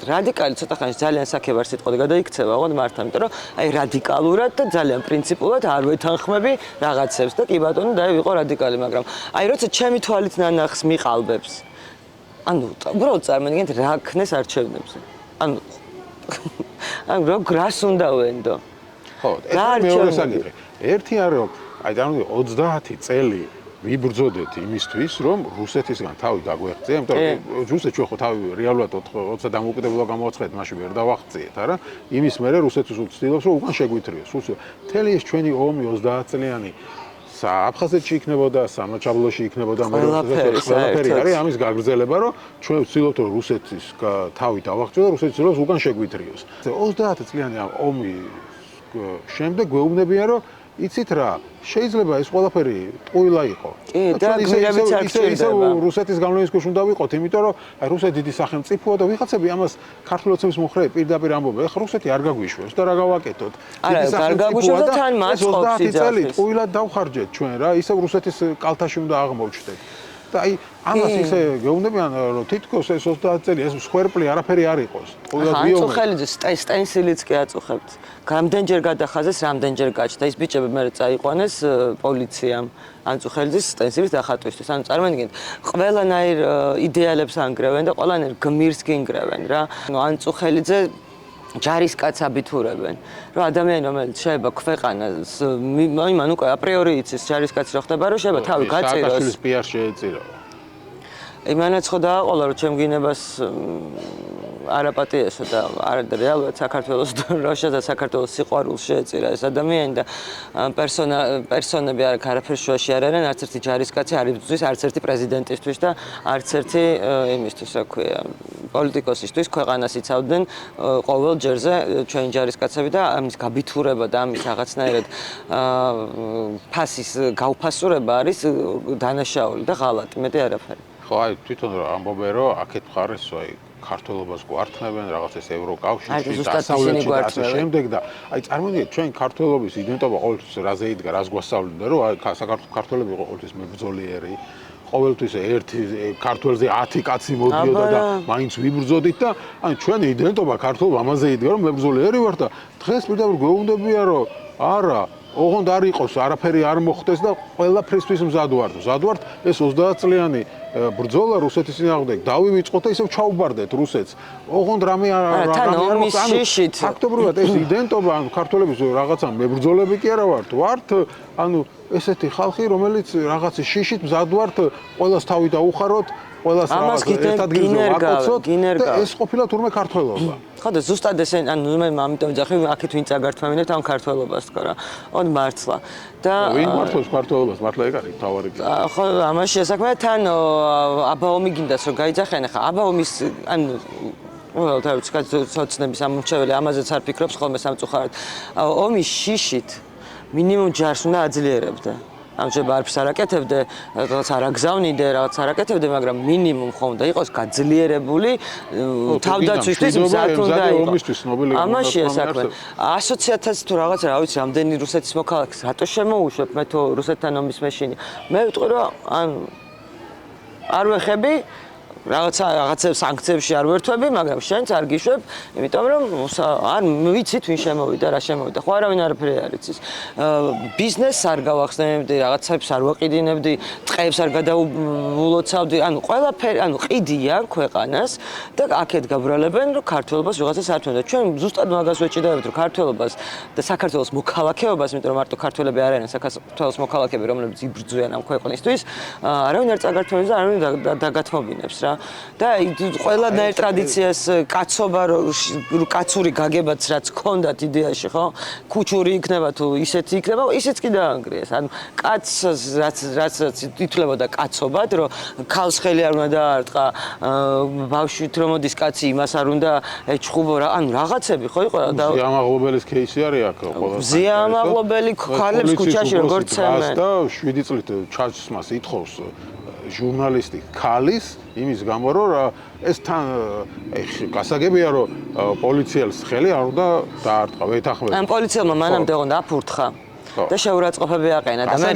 რადიკალი ცოტა ხანში ძალიან საქებარ სიტყვად გადაიქცევა, ოღონდ მართა, იმიტომ რომ აი რადიკალურად და ძალიან პრინციპულად არ ვეთანხმები რაღაცებს და კი ბატონო და ვიყო რადიკალი, მაგრამ აი როცა ჩემი თვალით ნანახს მიყალბებს. ანუ უბრალოდ წარმოგიდგენთ რა ქნეს არჩევნებზე. ანუ რას უნდა ვენდო? ხო, ეს მეორე საკითხი. ერთი არის რომ აი დამოვიდგინე 30 წელი ვიბრძოდეთ იმისთვის, რომ რუსეთისგან თავი გაგვეღწია, იმიტომ რომ რუსეთს ჩვენ ხო თავი რეალურად 20 დამოუკიდებლობა გამოაცხადეთ, მაშინ ვერ დავაღწიეთ, არა? იმის მერე რუსეთს უცდილობს, რომ უკან შეგვითრიოს. მთელი ეს ჩვენი ომი 30 წლიანი აფხაზეთში იქნებოდა, სამაჩაბლოში იქნებოდა, ყველაფერი არის ამის გაგრძელება, რომ ჩვენ ვცდილობთ, რომ რუსეთის თავი დავაღწიოთ და რუსეთი ცდილობს უკან შეგვითრიოს. 30 წლიანი ომი შემდეგ გვეუბნებიან, რომ იცით რა, შეიძლება ეს ყველაფერი ტყუილა იყო. კი, და გვირაბიც არ გჭირდება. რუსეთის გავლენის ქვეშ უნდა ვიყოთ, იმიტომ რომ რუსეთი დიდი სახელმწიფოა და ვიღაცები ამას ქართულოცნების მოხრე პირდაპირ ამბობენ. ეხლა რუსეთი არ გაგვიშვებს და რა გავაკეთოთ? არა, არ გაგვიშვებს და თან მაწყობს იძახის. 30 წელი ტყუილად დავხარჯეთ ჩვენ რა, ისევ რუსეთის კალთაში უნდა აღმოვჩდეთ. და აი ამას ისე გეუბნებიან, რომ თითქოს ეს 30 წელი ეს მსხვერპლი არაფერი არ იყოს. ტყუილად ვიომებ. აწუხელიძე სტენსილიც კი აწუხებთ. რამდენჯერ გადახაზეს, რამდენჯერ გაჩნდა. ის ბიჭები მე წაიყვანეს პოლიციამ. ანწუხელიძის სტენსილის დახატვისთვის. ანუ წარმოიდგინეთ, ყველანაირ იდეალებს ანგრევენ და ყველანაირ გმირს გინგრევენ რა. ანუ ანწუხელიძე ჯარისკაც აბიტურებენ. რომ ადამიანი რომელიც შეიძლება ქვეყანას იმან უკვე აპრიორი იცის ჯარისკაცი რო ხდება, რომ შეიძლება თავი გაწიროს. სააკაშვილის პიარ შეეწირო. იმანაც ხო დააყოლა რომ ჩემ გინებას არაპატიესო და რეალურად საქართველოს დროშა და საქართველოს სიყვარულს შეეწირა ეს ადამიანი და პერსონები არაფერს შუაში არ არიან, არც ერთი ჯარისკაცი არ იბრძვის, არც ერთი პრეზიდენტისთვის და არც ერთი იმისთვის, რა ქვია, პოლიტიკოსისთვის ქვეყანას იცავდნენ ყოველ ჯერზე ჩვენი ჯარისკაცები და ამის გაბითურება და ამის რაღაცნაირად ფასის გაუფასურება არის დანაშაული და ღალატი, მეტი არაფერი. ხო, აი თვითონ რა ამბობენ, რომ აქეთ მხარეს აი ქართულობას გვართმევენ, რაღაც ეს ევროკავშირში დასავლეთში და ასე შემდეგ და აი წარმოგიდგენთ ჩვენ ქართულობის იდენტობა ყოველთვის რაზე იდგა, რას გვასწავლიდა, რომ აი საქართველოს იყო ყოველთვის მებრძოლიერი, ყოველთვის ერთი ქართველზე 10 კაცი მოდიოდა და მაინც ვიბრძოდით და აი ჩვენი იდენტობა ქართულობა ამაზე იდგა, რომ მებრძოლიერი ვარ და დღეს პირდაპირ გვეუბნებიან, რომ არა ოღონდ არ იყოს, არაფერი არ მოხდეს და ყველაფრისთვის მზად ვართ. მზად ვართ ეს 30 წლიანი ბრძოლა რუსეთის წინააღმდეგ დავივიწყოთ და ისევ ჩაუბარდეთ რუსეთს. ოღონდ რამე ფაქტობრივად ეს იდენტობა, ანუ ქართველების რაღაცა მებრძოლები კი არა ვართ, ანუ ესეთი ხალხი, რომელიც რაღაცის შიშით მზად ვართ, ყველას თავი დაუხაროთ, ყველას რაღაც ერთ ადგილზე ვაკოცოთ და ეს ყოფილა თურმე ქართველობა. ხო და ზუსტად ეს ანუ მე ამიტომ ვიძახი აქეთ ვინ წაგართვამინებთ ამ ქართველობას თქო რა. ოღონდ მართლა. და ვინ მართლობს ქართველობას? მართლა ეგ არის თავარი. ხო, ამაში ესაქმე თან აბაომი გინდას რომ გაიძახენ ახლა აბაომის ანუ სოცნების ამორჩეველი ამაზეც არ ფიქრობს ხოლმე სამწუხაროდ. ომის შიშით მინიმუმ ჯარს უნდა აძლიერებდა. ამჟამად არაფერს არ აკეთებდე, რაღაც არ აგზავნიდე, რაღაც არ აკეთებდე, მაგრამ მინიმუმ ხომ და იყოს გაძლიერებული თავდაცვისთვის მზად უნდა იყოს. ამაში ესაქმე. 100,000-ს თუ რაღაცა, რა ვიცი, რამდენი რუსეთის მოქალაქეს რატო შემოუშვებ მე თუ რუსეთთან ომის მეშინი. მე ვიტყვი რომ ან არ ვეხები რაღაცებს სანქციებში არ ვერთვები, მაგრამ შენც არ გიშვებ, იმიტომ რომ არ ვიცით ვინ შემოვიდა, რა შემოვიდა. ხო არავინ არაფერი არ იცის. ბიზნესს არ გავახსნებდი, რაღაცებს არ ვაყიდინებდი, ტყეებს არ გადაულოცავდი, ანუ ყველაფერი, ანუ ყიდიან ქვეყანას და აქეთ გაბრალებენ, რომ ქართველობას ვიღაცას არ თვენდა. ჩვენ ზუსტად მაგას ვეჭიდავთ, რომ ქართველობას და საქართველოს მოქალაქეობას, იმიტომ რომ მარტო ქართველები არ არიან საქართველოს მოქალაქეები, რომლებიც იბრძვიან ამ ქვეყნისთვის, არავინ არ წაგართვენებს და არავინ დაგათმობინებს რა. და ყველანაირ ტრადიციას კაცობა კაცური გაგებაც რაც ქონდათ იდეაში ხო ქუჩური იქნება თუ ისეთი იქნება ისიც კი დაანგრიეს ანუ კაცს რაც ითვლებოდა კაცობად რომ ქალს ხელი არ უნდა დაარტყა ბავშვით რომ მოდის კაცი იმას არ უნდა ეჩხუბო რა ანუ რაღაცები ხო იყო და ზიამაღლობელის кейსი არის აქ ყველა ზიამაღლობელი ქალებს ქუჩაში როგორ ცემენ და 7 წლით ჩაჭმას ითხოვს ჟურნალისტი ქალის იმის გამო რომ ეს თან გასაგებია რომ პოლიციელს ხელი არ უნდა დაარტყა ვეთანხმები ან პოლიციელმა მანამდე უნდა აფურთხა და შეურაცხყოფები აყენა და მე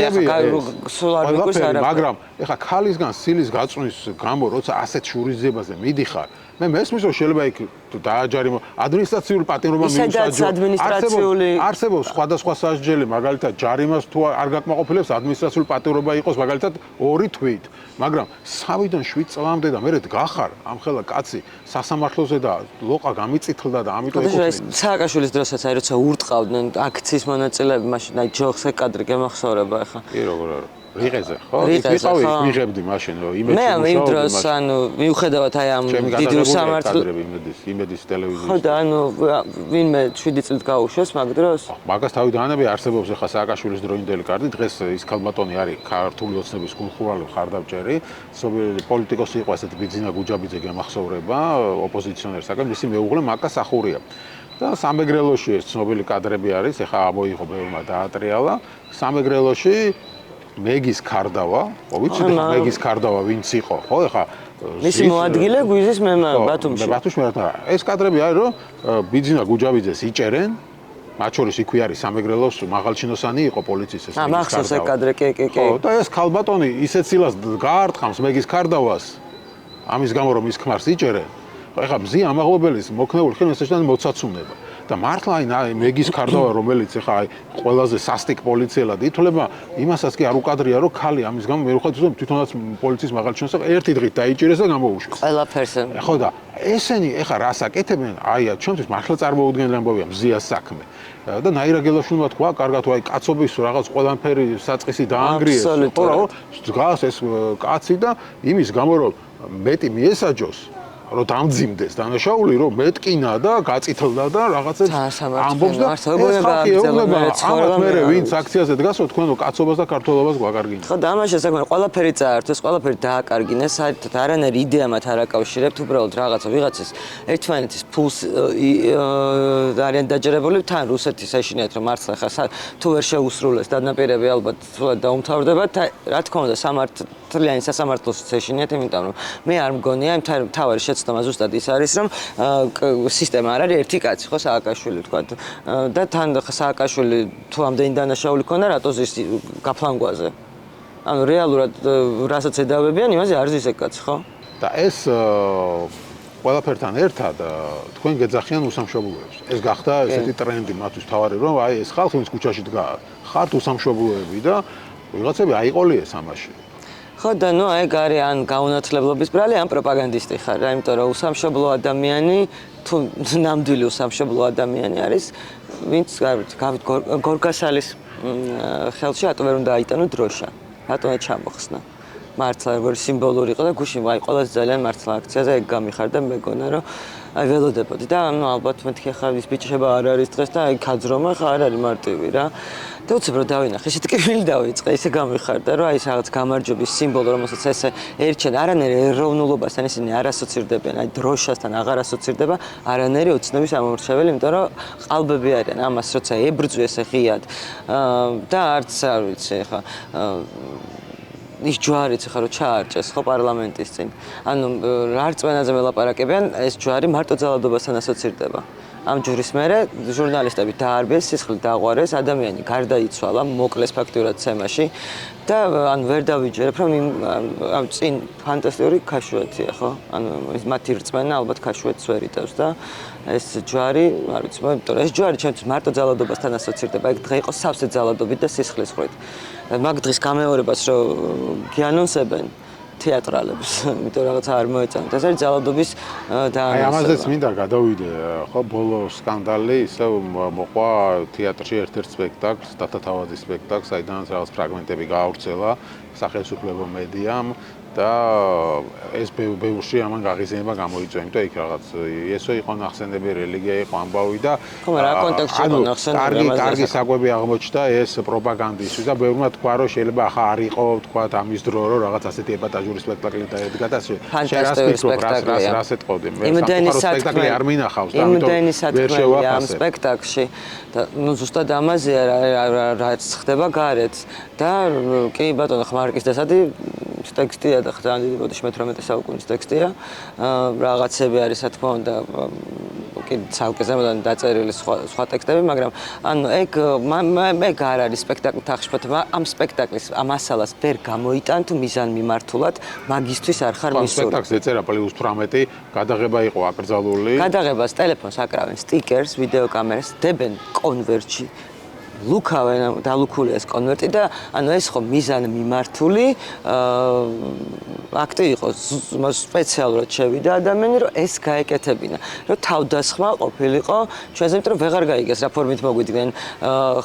სულ არ მიგვის არაფერი მაგრამ ეხა ქალისგან სილის გაწვნის გამო როცა ასეთ შურისძიებაზე მიდიხარ მე მესმის რომ შეიძლება იქ დააჯარიმო ადმინისტრაციული პატიმრობა მიუსაჯო არსებობს სხვადასხვა სასჯელი მაგალითად ჯარიმას თუ არ გაკმაყოფილებს ადმინისტრაციული პატიმრობა იყოს მაგალითად 2 თვით მაგრამ 3-დან 7 წლამდე და მერე გახარ ამხელა კაცი სასამართლოზე და ლოყა გამიწითლდა და ამიტომ ეს სააკაშვილის დროსაც აი როცა ურტყავდნენ აქციის მონაწილეები მაშინ აი ჯოხს ეგ კადრი გემახსოვრება ახლა კი როგორ არა რიყეზე ხო ვიყავი მიღებდი მაშინ რომ იმედში მე იმ დროს ანუ მიუხედავად აი ამ დიდი უსამართლოების იმედის ტელევიზიის ხო და ანუ ვინმე 7 წლით გაუშვეს მაგ დროს მაგას თავი დაანები არსებობს ახლა სააკაშვილის დროინდელი კარტი დღეს ის ქალბატონი არის ქართული ოცნების გულხურვალი ხარდამჭერი პოლიტიკოსი იყო ასეთი ბიძინა გუჯაბიძე გემახსოვრება ოპოზიციონერსაგან მისი მეუღლე მაკა სახურია და სამეგრელოში ეს ცნობილი კადრები არის ახლა ამოიღო ბევრმა დაატრიალა სამეგრელოში მეგის ქარდავა, ხო ვიცი მეგის ქარდავა ვინც იყო, ხო ეხა მისი მოადგილე გვიზის მემა ბათუმში. ბათუმში რა. ეს კადრები არის რომ ბიძინა გუჯაბიძეს იჭერენ, მათ შორის იქვე არის სამეგრელოს მაღალჩინოსანი იყო პოლიციის ეს. მახსოვს ეს კადრე, კი. ხო, და ეს ქალბატონი ისეთ სილას გაარტყამს მეგის ქარდავას. ამის გამო რომ ის ქმარს იჭერენ. ეხა მზი ამაღლობელის მოქნეული ხელი ესეჭდან მოცაცუნება. და მართლა აი მეგის ქარდავა რომელიც ეხა აი ყველაზე სასტიკ პოლიციელად ითვლება იმასაც კი არ უკადრია რომ ქალი ამის გამო მე ვხედავ რომ თვითონაც პოლიციის მაღალჩინოსა ერთი დღით დაიჭირეს და გამოუშვეს ყველაფერს ხო და ესენი ეხა რას აკეთებენ აი ჩვენთვის მართლა წარმოუდგენელი ამბავია მზიას საქმე და ნაირაგელაშვილმა თქვა კარგად აი კაცობის რაღაც ყველაფერი საწყისი დაანგრიეს ხო რა დგას ეს კაცი და იმის გამო რომ მეტი მიესაჯოს რომ დამძიმდეს დანაშაული რომ მეტკინა და გაწითლდა და რაღაცებს ამბობს და ეს ხალხი ეუბნება ამათ მერე ვინც აქციაზე დგასო თქვენო კაცობას და ქართველობას გვაკარგინეთ ხო და ამაში საკმაოდ ყველაფერი წაართვეს ყველაფერი დააკარგინეს საერთოდ არანაირი იდეამათ არ აკავშირებთ უბრალოდ რაღაცა ვიღაცის ერთმანეთის ფულს არიან დაჯერებული თან რუსეთის ეშინიათ რომ მართლა ხა თუ ვერ შეუსრულეს დანაპირები ალბათ სულად დაუმთავრდებათ რა თქმა უნდა სამართლიანი სასამართლოს ეშინიათ იმიტომ რომ მე არ მგონია თავარი შეცდომა ზუსტად ის არის რომ სისტემა არ არის ერთი კაცი ხო სააკაშვილი თქვა და თან სააკაშვილი თუ ამდენი დანაშაული ქონდა რატო ზის გაფლანგვაზე ანუ რეალურად რასაც ედავებიან იმაზე არ ზის ეგ კაცი ხო და ეს ყველაფერთან ერთად თქვენ გეძახიან უსამშობლოებს. ეს გახდა ესეთი ტრენდი მათთვის თავარი, რომ აი ეს ხალხი ვინც ქუჩაში დგას, ხართ უსამშობლოები და ვიღაცები აიყოლიეს ამაში. ხო და ნუ ეგ არის ან გაუნათლებლობის ბრალი, ან პროპაგანდისტი ხარ რა, იმიტომ რომ უსამშობლო ადამიანი თუ ნამდვილი უსამშობლო ადამიანი არის, ვინც გავით გორგასალის ხელში რატო ვერ უნდა აიტანო დროშა, რატო არ ჩამოხსნა. მართლა როგორი სიმბოლური იყო და გუშინ აი ყველაზე ძალიან მართლა აქციაზე ეგ გამიხარდა მეგონა რომ აი ველოდებოდი და ანუ ალბათ მეთქი ხარ ის ბიჭება არ არის დღეს და აი ქაძრომა ხარ არის მარტივი რა და უცებ დავინახე ისეთი კიბილი დავიწყე ისე გამიხარდა რომ აი ეს რაღაც გამარჯვების სიმბოლო რომელსაც ესე ერჩენ არანაირი ეროვნულობასთან ისინი არ ასოცირდებიან აი დროშასთან აღარ ასოცირდება არანაირი ოცნების ამომრჩეველი იმიტომ რომ ყალბები არიან ამას როცა ებრძვი ესე ღიად და არც არ ვიცი ხა ის ჯვარიც ხა რო ჩაარჭეს ხო პარლამენტის წინ. ანუ რა რწმენაზე ველაპარაკებიან, ეს ჯვარი მარტო ძალადობასთან ასოცირდება. ამ ჯვრის მერე ჟურნალისტები დაარბიეს, სისხლით დააყვარეს, ადამიანი გარდაიცვალა, მოკლეს ფაქტურად ცემაში და ან ვერ დავიჯერებ, რომ ამ წინ ფანტასტიკური ქაშვეთია, ხო? ანუ მათი რწმენა ალბათ ქაშვეთს ვერ იტევს და ეს ჯვარი, არ ვიცი, იმიტომ რომ ეს ჯვარი ჩემთვის მარტო ძალადობასთან ასოცირდება. ეგ დღე იყო სავსე ძალადობით და სისხლის ხრით. მაგ დღის გამეორებას რო გიანონსებენ თეატრალებს, იმიტომ რაღაცა არ მოეწონათ. ეს არის ძალადობის აი ამაზეც მინდა გადავიდე, ხო, ბოლო სკანდალი ისე მოყვა თეატრში ერთ-ერთ სპექტაკლს, დათათავაძის სპექტაკლს, საიდანაც რაღაც ფრაგმენტები გაავრცელა სახელმწიფო მედიამ და ეს ბევრში ამან გაღიზიანება გამოიწვია, იმიტომ იქ რაღაც იესო იყო ნახსენები, რელიგია იყო ამბავი და ხო, რა კონტექსტში იყო ნახსენები, კარგი საკვები აღმოჩნდა ეს პროპაგანდისთვის და ბევრმა თქვა, რომ შეიძლება ახლა არ იყო, თქვა ამის დრო, რომ რაღაც ასეთი ეპატაჟური სპექტაკლი დაედგა და ფანტასტიკური სპექტაკლია. რას ეთყოდი? მე იმდენი სპექტაკლი არ მინახავს და იმდენი სათქმელია ამ სპექტაკლში და ნუ ზუსტად ამაზეა რაც ხდება გარეთ და კი ბატონო ხმარკის დასადი ტექსტია და ძალიან დიდი ბოდიში 18 საუკუნის ტექსტია. რაღაცები არის, რა თქმა უნდა, კი ცალკე ზემოდან დაწერილი სხვა ტექსტები, მაგრამ ანუ ეგ არ არის სპექტაკლით აღშფოთება. ამ სპექტაკლის ამ მასალას ვერ გამოიტან თუ მიზანმიმართულად მაგისთვის არ ხარ მისული. სპექტაკლს ეწერა პლუს 18, გადაღება იყო აკრძალული. გადაღებას ტელეფონს აკრავენ სტიკერს, ვიდეო კამერას, დებენ კონვერტში. ლუქავენ დალუქულია ეს კონვერტი და ანუ ეს ხო მიზანმიმართული აქტი იყო სპეციალურად შევიდა ადამიანი რომ ეს გაეკეთებინა რომ თავდასხმა ყოფილიყო ჩვენზე იმიტომ რომ ვეღარ გაიგეს რა ფორმით მოგვიდგნენ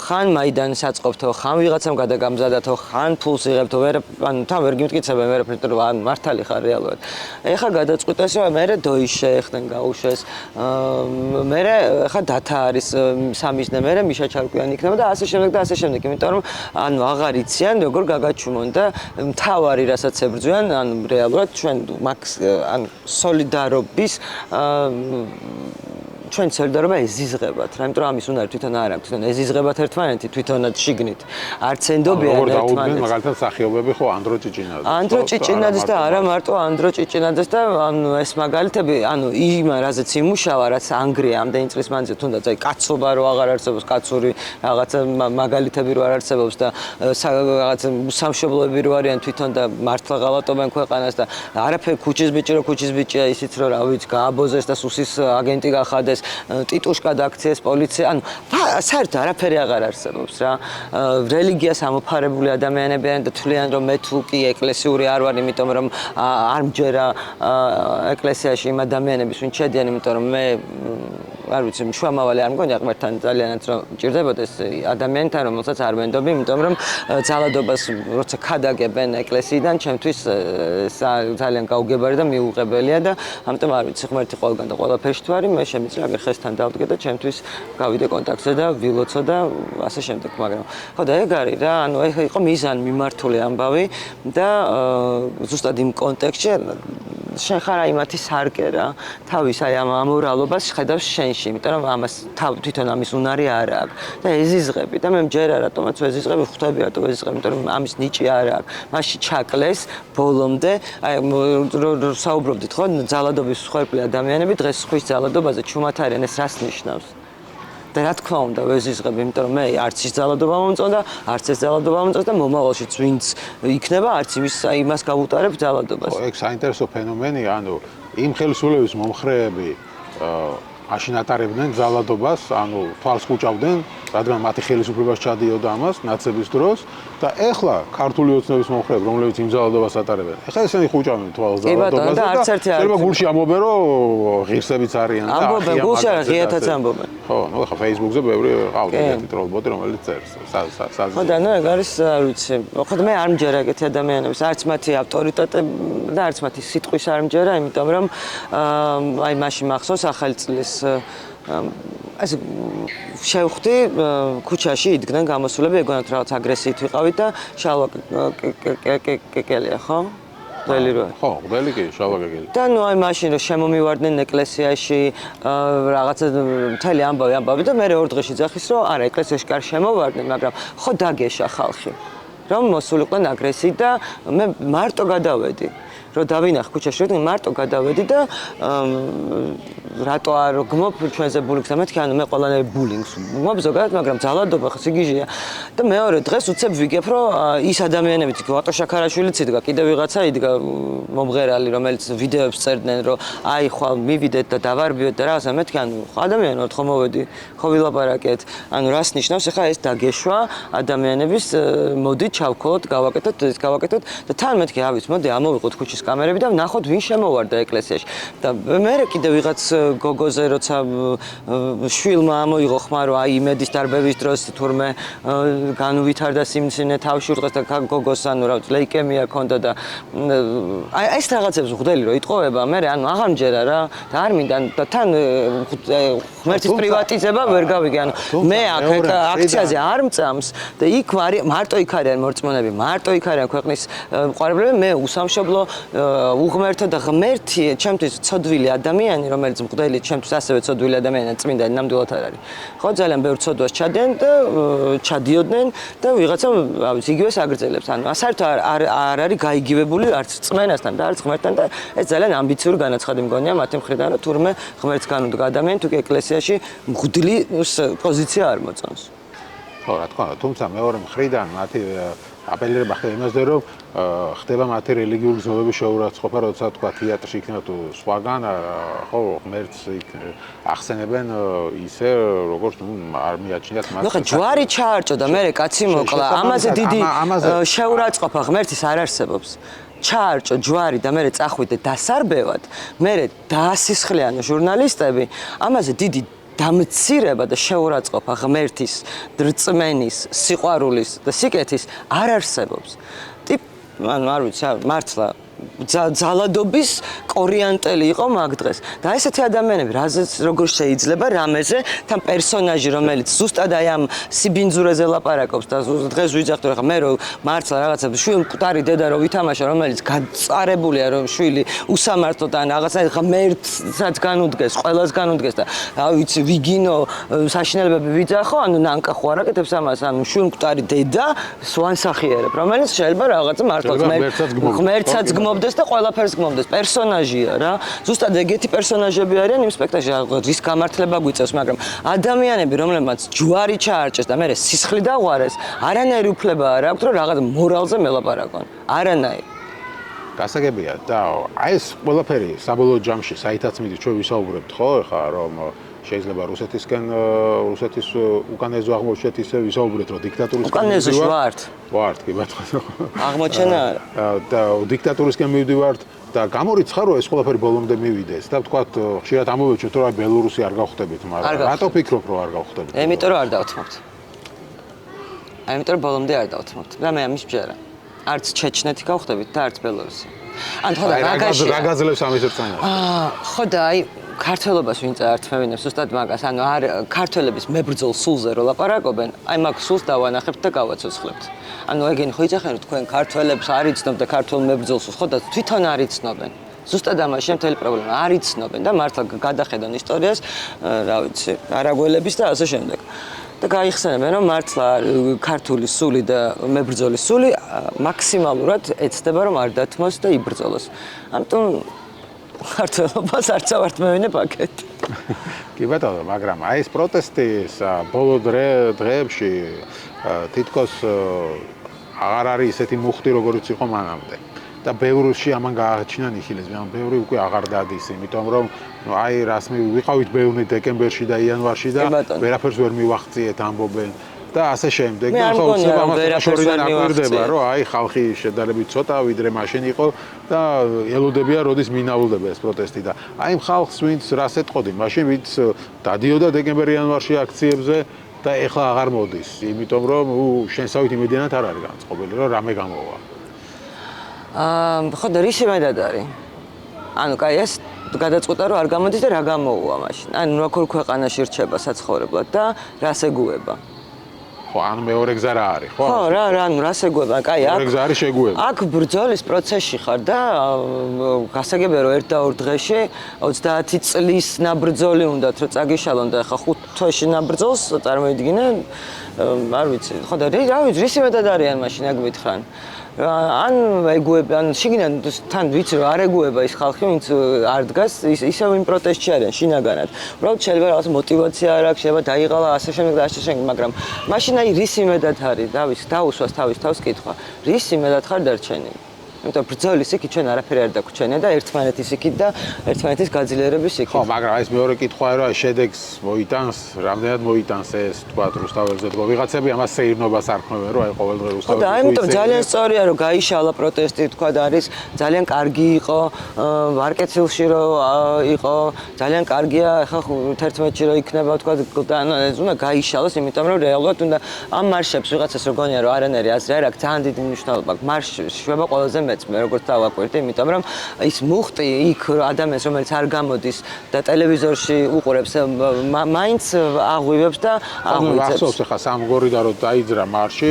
ხან მაიდანს აწყობთო ხან ვიღაცამ გადაგამზადათო ხან ფულს იღებთო ვერ ანუ თან ვერ გიმტკიცებენ ვერაფერს რომ ან მართალი ხარ რეალურად ეხა გადაწყვიტეს რომ მე დოიშე ხდნენ გაუშვეს მე ხა დათა არის სამიზნე მე მიშა ჩარკვიანი იქნება და ასე შემდეგ, იმიტომ რომ ანუ აღარ იციან როგორ გაგაჩუმონ და მთავარი რასაც ებრძვიან, ანუ რეალურად ჩვენ ანუ სოლიდარობის ჩვენ სოლიდარობა ეზიზღებათ, რა, იმიტომ რომ ამის უნარი თვითონ არ აქვს, თვითონ ეზიზღებათ ერთმანეთი, თვითონაც შიგნით. არც ენდობიან ერთმანეთს. როგორ მაგალითად სახეობები ხო ანდრო ჭიჭინაძე. ანდრო ჭიჭინაძეს და არა მარტო ანდრო ჭიჭინაძეს და ანუ ეს მაგალითები, ანუ იმ რაზეც იმუშავა, რაც ანგრია ამდენი წლის მანძილზე, თუნდაც აი კაცობა რო აღარ არსებობს, კაცური რაღაც მაგალითები რო არ არსებობს და რაღაც სამშობლოები რო არიან თვითონ და მართლა ღალატობენ ქვეყანას და არაფერ ქუჩის ბიჭია ისიც რომ რა ვიცი, გააბოზეს და სუსის აგენტი გახადეს ტიტუშკა დააქციეს პოლიცია, ანუ საერთოდ არაფერი აღარ არსებობს რა. რელიგიას ამოფარებული ადამიანები არიან და თვლიან რომ მე თუ კი ეკლესიური არ ვარ, იმიტომ რომ არ მჯერა ეკლესიაში იმ ადამიანების ვინც შედიან, იმიტომ რომ მე არ ვიცი, შუამავალი არ მგონია ღმერთთან ძალიანაც რომ მჭირდებოდეს ადამიანთან, რომელსაც არ ვენდობი, იმიტომ რომ ძალადობას როცა ქადაგებენ ეკლესიიდან, ჩემთვის ძალიან გაუგებარი და მიუღებელია და ამიტომ არ ვიცი, ღმერთი ყველგან და ყველაფერში თუ არის, მე შემიძლია აგერ ხესთან დავდგე და ჩემთვის გავიდე კონტაქტზე და ვილოცო და ასე შემდეგ, მაგრამ ხო და ეგ არის რა, ანუ ეს იყო მიზანმიმართული ამბავი და ზუსტად იმ კონტექსტში შენ ხარ აი მათი სარკე რა, თავის აი ამ ამორალობას ხედავს შენში, იმიტომ რომ ამას თვითონ ამის უნარი არ აქვს და ეზიზღები და მე მჯერა რატომაც ეზიზღები, ხვდები რატომ ეზიზღები, იმიტომ რომ ამის ნიჭი არ აქვს. მაშინ ჩაკლეს ბოლომდე, აი საუბრობდით ხო, ძალადობის მსხვერპლი ადამიანები დღეს ხვის ძალადობაზე ჩუმად არიან, ეს რას ნიშნავს? და რა თქმა უნდა ვეზიზღები, იმიტომ რომ მე არც ის ძალადობა მომწონდა, არც ეს ძალადობა მომწონდა და მომავალშიც ვინც იქნება, არც იმას გავუტარებ ძალადობას. ეგ საინტერესო ფენომენია, ანუ იმ ხელისუფლების მომხრეები მაშინ ატარებდნენ ძალადობას, ანუ თვალს ხუჭავდნენ, რადგან მათი ხელისუფლებას ჩადიოდა ამას ნაცების დროს და ეხლა ქართული ოცნების მომხრეები, რომლებიც იმ ძალადობას ატარებენ. ეხლა ესენი ხუჭავენ თვალს ძალადობას და შეიძლება გულში ამბობენ, რომ ღირსებიც არიან და ამბობენ გულში არა, ღიათაც ამბობენ. ხო, ნუ ეხლა Facebook-ზე ბევრი ყავდა ეგეთი ტროლბოტი, რომელიც წერს. ხო და ნუ ეგ არის, არ ვიცი. ხო და მე არ მჯერა ეგეთი ადამიანების, არც მათი ავტორიტეტები და არც მათი სიტყვის არ მჯერა, იმიტომ რომ აი მაშინ მახსოვს ახალი წლის ეს შევხვდი ქუჩაში იდგნენ გამოსულები, ეგონათ რაღაც აგრესიით ვიყავით და შალვა კეკელია, ხო? ყველი რო. ხო, ყველი კი, შალვა კეკელი. და ნუ აი მაშინ რომ შემომივარდნენ ეკლესიაში, რაღაცა მთელი ამბავი და მე ორ დღეში ძახის რომ არა, ეკლესიაში კი არ შემოვარდნენ, მაგრამ ხო დაგეშა ხალხი. რომ მოსულიყვნენ აგრესიით და მე მარტო გადავედი. რომ დავინახე ქუჩაში, რომ მარტო გადავედი და რატო არ გმობ ჩვენზე ბულინგს და მეთქი ანუ მე ყველანაირ ბულინგს გმობ ზოგადად, მაგრამ ძალადობა ხო სიგიჟეა და მეორე დღეს უცებ ვიგებ რომ ის ადამიანებიც ვატო შაქარაშვილიც იდგა, კიდე ვიღაცა იდგა მომღერალი, რომელიც ვიდეოებს წერდნენ, რომ აი ხვალ მივიდეთ და დავარბიოთ და რაღაცა მეთქი ანუ ადამიანი ვართ ხო მოვედი, ხო ვილაპარაკეთ, ანუ რას ნიშნავს ახლა ეს დაგეშვა ადამიანების მოდი ჩავქოლოთ, გავაკეთოთ და თან მეთქი ავის მოდი ამოვიყოთ ქუჩის კამერები და ვნახოთ ვინ შემოვარდა ეკლესიაში და მე კიდე ვიღაც გოგოზე როცა შვილმა ამოიღო ხმა რომ აი იმედის დარბევის დროს თურმე განუვითარდა სიმსინე თავში ურყეს და გოგოს ანუ რა ვიცი ლეიკემია ჰქონდა და აი ეს რაღაცებს ვხვდელი რომ იტყოვება მე ანუ აღარ მჯერა რა და არ მინდა და თან ღმერთის პრივატიზება ვერ გავიგე ანუ მე აქ აქციაზე არ მწამს და იქ მარტო იქ არიან მორწმუნეები მარტო იქ არიან ქვეყნის მყარებლები მე უსამშობლო უღმერთო და ღმერთი ჩემთვის ცოდვილი ადამიანი რომელიც მღვდელი ჩემთვის ასევე ცოდვილი ადამიანია წმინდანი ნამდვილად არ არის ხო ძალიან ბევრ ცოდვას ჩადიან და ჩადიოდნენ და ვიღაცა რა ვიცი იგივეს აგრძელებს ანუ საერთოდ არ არის გაიგივებული არც წმენასთან და არც ღმერთთან და ეს ძალიან ამბიციური განაცხადი მგონია მათი მხრიდან რომ თურმე ღმერთს განუდგა ადამიანი თუ კი ეკლესიაში მღვდლის პოზიცია არ მოწონს ხო რა თქმა უნდა თუმცა მეორე მხრიდან მათი აპელირება ხდება იმაზე რომ ხდება მათი რელიგიური გზნობების შეურაცხყოფა, როცა თქვა თეატრში იქნება თუ სხვაგან, ხო, ღმერთს ახსენებენ ისე, როგორც არ მიაჩნიათ მათ. ნუ ხა ჯვარი ჩაარჭო და მე კაცი მოკლა, ამაზე დიდი შეურაცხყოფა ღმერთის არ არსებობს. ჩაარჭო ჯვარი და მე წახვიდე დასარბევად, მე დაასისხლიანო ჟურნალისტები, ამაზე დიდი დამცირება და შეურაცხყოფა ღმერთის, რწმენის, სიყვარულის და სიკეთის არ არსებობს. ანუ არ ვიცი, მართლა ძალადობის კორიანტელი იყო მაგ დღეს. და ესეთი ადამიანები, რაზეც როგორ შეიძლება რამეზე თან პერსონაჟი, რომელიც ზუსტად აი ამ სიბინძურეზე ლაპარაკობს და დღეს ვიძახთ რომ მე რომ მართლა რაღაცა შვილი მკვდარი დედა რომ ვითამაშა, რომელიც გაწარებულია რომ შვილი უსამართლოდ ან რაღაცა ღმერთსაც განუდგეს, ყველას განუდგეს და რა ვიცი, ვიგინო საშინელებები ვიძახო, ანუ ნანკა ხო არ აკეთებს ამას, ანუ შვილი მკვდარი დედა სვანსახიერებ, რომელიც შეიძლება რაღაცა მართლა ღმერთსაც გმობდეს და ყველაფერს გმობდეს. პერსონაჟია რა. ზუსტად ეგეთი პერსონაჟები არიან იმ სპექტაკლში, რის გამართლება გვიწევს, მაგრამ ადამიანები, რომლებმაც ჯვარი ჩაარჭეს და მე სისხლი დაღვარეს, არანაირი უფლება არ აქვთ, რომ რაღაც მორალზე მელაპარაკონ. არანაირი. გასაგებია და აი ეს ყველაფერი საბოლოო ჯამში, საითაც მიდის ჩვენ ვისაუბრებთ, ხო, ხა რომ შეიძლება რუსეთის უკანეზო აღმოჩნდეთ ისე ვისაუბრეთ რომ დიქტატურისკენ უკანეზოში ვართ კი ბატონო აღმოჩენა და დიქტატურისკენ მივდივართ და გამორიცხა რომ ეს ყველაფერი ბოლომდე მივიდეს და ვთქვათ ხშირად ამოვეჩვენთ რომ ბელორუსი არ გავხდებით მაგრამ რატო ფიქრობ რომ არ გავხდებით იმიტომ რომ არ დავთმობთ იმიტომ რომ ბოლომდე არ დავთმობთ და მე ამის მჯერა არც ჩეჩნეთი გავხდებით და არც ბელორუსი ან ხო და რა გაძლევს ამის რწმენას ხო და აი ქართველობას ვინ წაართმევინებს ზუსტად მაგას, ანუ არ ქართველების მებრძოლ სულზე რო ლაპარაკობენ, აი მაგ სულს დავანახებთ და გავაცოცხლებთ. ანუ ეგენი ხო იცახენ რომ თქვენ ქართველებს არ იცნობთ და ქართველ მებრძოლ სულს, ხო და თვითონ არ იცნობენ. ზუსტად ამაში მთელი პრობლემა, არ იცნობენ და მართლა გადახედონ ისტორიას, რა ვიცი, არაგველების და ასე შემდეგ. და გაიხსენებენ რომ მართლა ქართული სული და მებრძოლი სული მაქსიმალურად ეცდება რომ არ დათმოს და იბრძოლოს. ამიტომ ქართველობას არც ავართ მევინებ აქეთ. კი ბატონო, მაგრამ აი ეს პროტესტის ბოლო დღეებში თითქოს აღარ არის ისეთი მუხტი, როგორიც იყო მანამდე. და ბევრში ამან გააჩინა ნიხილიზმი, ან ბევრი უკვე აღარ დადის, იმიტომ რომ აი რას ვიყავით ბევრი დეკემბერში და იანვარში და ვერაფერს ვერ მივახციეთ ამბობენ და ასე შემდეგ. და ხო უცებ ამას შორიდან აკვირდება, რომ აი ხალხი შედარებით ცოტა ვიდრე მაშინ იყო და ელოდებიან როდის მინაულდება ეს პროტესტი და აი ხალხს ვინც რას ეტყოდი, მაშინ ვინც დადიოდა დეკემბერ-იანვარში აქციებზე და ეხლა აღარ მოდის, იმიტომ რომ შენსავით იმედიანად არ არის განწყობილი, რომ რამე გამოვა. ხო და რის იმედად არის? ანუ კაი ეს გადაწყვეტა რომ არ გამოდის და რა გამოუვა მაშინ? ანუ როგორ ქვეყანაში რჩება საცხოვრებლად და რას ეგუება? ხო, ანუ მეორე გზა რა არის, ხო? ხო, ანუ რას ეგუება? კაი, მეორე გზა არის შეგუება. აქ ბრძოლის პროცესში ხარ და გასაგებია რომ 1 და 2 დღეში 30 წლის ნაბრძოლი უნდათ რომ წაგიშალონ და ხა 5 თვეში ნაბრძოლს წარმოიდგინე, არ ვიცი. ხო და რა ვიცი, რის იმედად არიან მაშინ აქ მითხრან? ან ეგუება, ან შიგნიდან თან ვიცი რომ არ ეგუება ის ხალხი, ვინც არ დგას, ისევ იმ პროტესტში არიან შინაგანად. უბრალოდ შეიძლება რაღაც მოტივაცია არ აქვს, შეიძლება დაიღალა ასე შემდეგ და ასე შემდეგ, მაგრამ მაშინ აი რის იმედად არის, დაუსვას თავის თავს კითხვა. რის იმედად ხარ დარჩენილი? იმიტომ ბრძოლის იქით ჩვენ არაფერი არ დაგვჩენია და ერთმანეთის იქით და ერთმანეთის გაძლიერების იქით. ხო, მაგრამ ეს მეორე კითხვაა რომ შედეგს მოიტანს, რამდენად მოიტანს ეს თქვა რუსთაველზე დგო. ვიღაცები ამას სეირნობას არქმევენ რომ აი ყოველდღე რუსთაველზე. და აი იმიტომ ძალიან სწორია რომ გაიშალა პროტესტი თქვა და არის ძალიან კარგი იყო მარკეტილში რომ იყო ძალიან კარგია ახლა 11-ში რომ იქნება თქვა და ეს უნდა გაიშალოს იმიტომ რომ რეალურად უნდა ამ მარშებს ვიღაცას რო გონია რომ არანაირი აზრი არ აქვს ძალიან დიდი მნიშვნელობა აქვს მარშში შვება ყველაზე მე როგორც დავაკვირდი, იმიტომ რომ ის მუხტი იქ ადამიანს რომელიც არ გამოდის და ტელევიზორში უყურებს, მაინც აღვივებს და აღვიძებს. ახსოვს ახლა სამგორიდან რომ დაიძრა მარში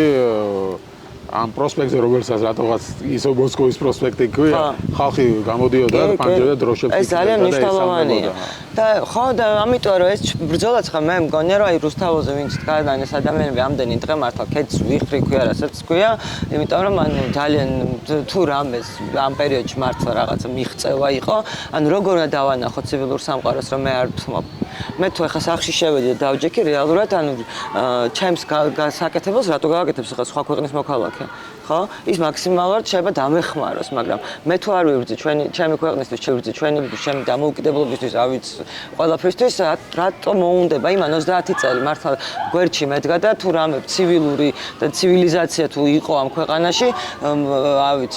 ამ პროსპექტზე რომელსაც რატოღაც ისო მოსკოვის პროსპექტი ქვია, ხალხი გამოდიოდა და პანჯერდა დროშებს ეს ძალიან მნიშვნელოვანია. და ხო და ამიტომ რომ ეს ბრძოლაც ხა მე მგონია რომ აი რუსთაველზე ვინც დგანან ეს ადამიანები ამდენი დღე მართლა კეთს ვიხრი ქვია რასაც ქვია, იმიტომ რომ ანუ ძალიან თუ რამეს ამ პერიოდში მართლა რაღაცა მიღწევა იყო, ანუ როგორ უნდა დავანახო ცივილურ სამყაროს რომ მე არ ვთმობ. მე თუ ახლა სახში შევედი და დავჯექი რეალურად ანუ ჩემს საკეთებელს რატო გავაკეთებს ახლა სხვა ქვეყნის მოქალაქე ხო? ის მაქსიმალურად შეიძლება დამეხმაროს, მაგრამ მე თუ არ ვიბრძი ჩემი ქვეყნისთვის, შევიბრძი ჩემი დამოუკიდებლობისთვის, ავიც ყველაფრისთვის, რატო მოუნდება იმან 30 წელი მართლა გვერდში მედგა და თუ რამე ცივილური და ცივილიზაცია თუ იყო ამ ქვეყანაში, ავიც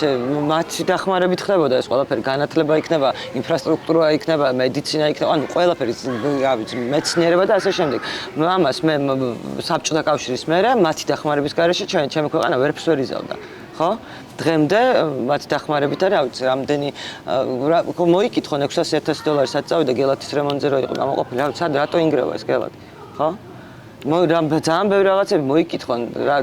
მათი დახმარებით ხდებოდა ეს ყველაფერი, განათლება იქნება, ინფრასტრუქტურა იქნება, მედიცინა იქნება, ანუ ყველაფერი, ავიც მეცნიერება და ასე შემდეგ. ამას მე საბჭოთა კავშირის მერე მათი დახმარების გარეშე ჩემი ქვეყანა ვერაფერს ვერ იზავდა. ხო? დღემდე მათი დახმარებით არის, რა ვიცი, რამდენი მოიკითხონ $600,000 სად წავიდა გელათის რემონტზე რო იყო გამოყოფილი, რა ვიცი, სად რატო ინგრევა ეს გელათი, ხო? ძალიან ბევრი რაღაცები მოიკითხონ,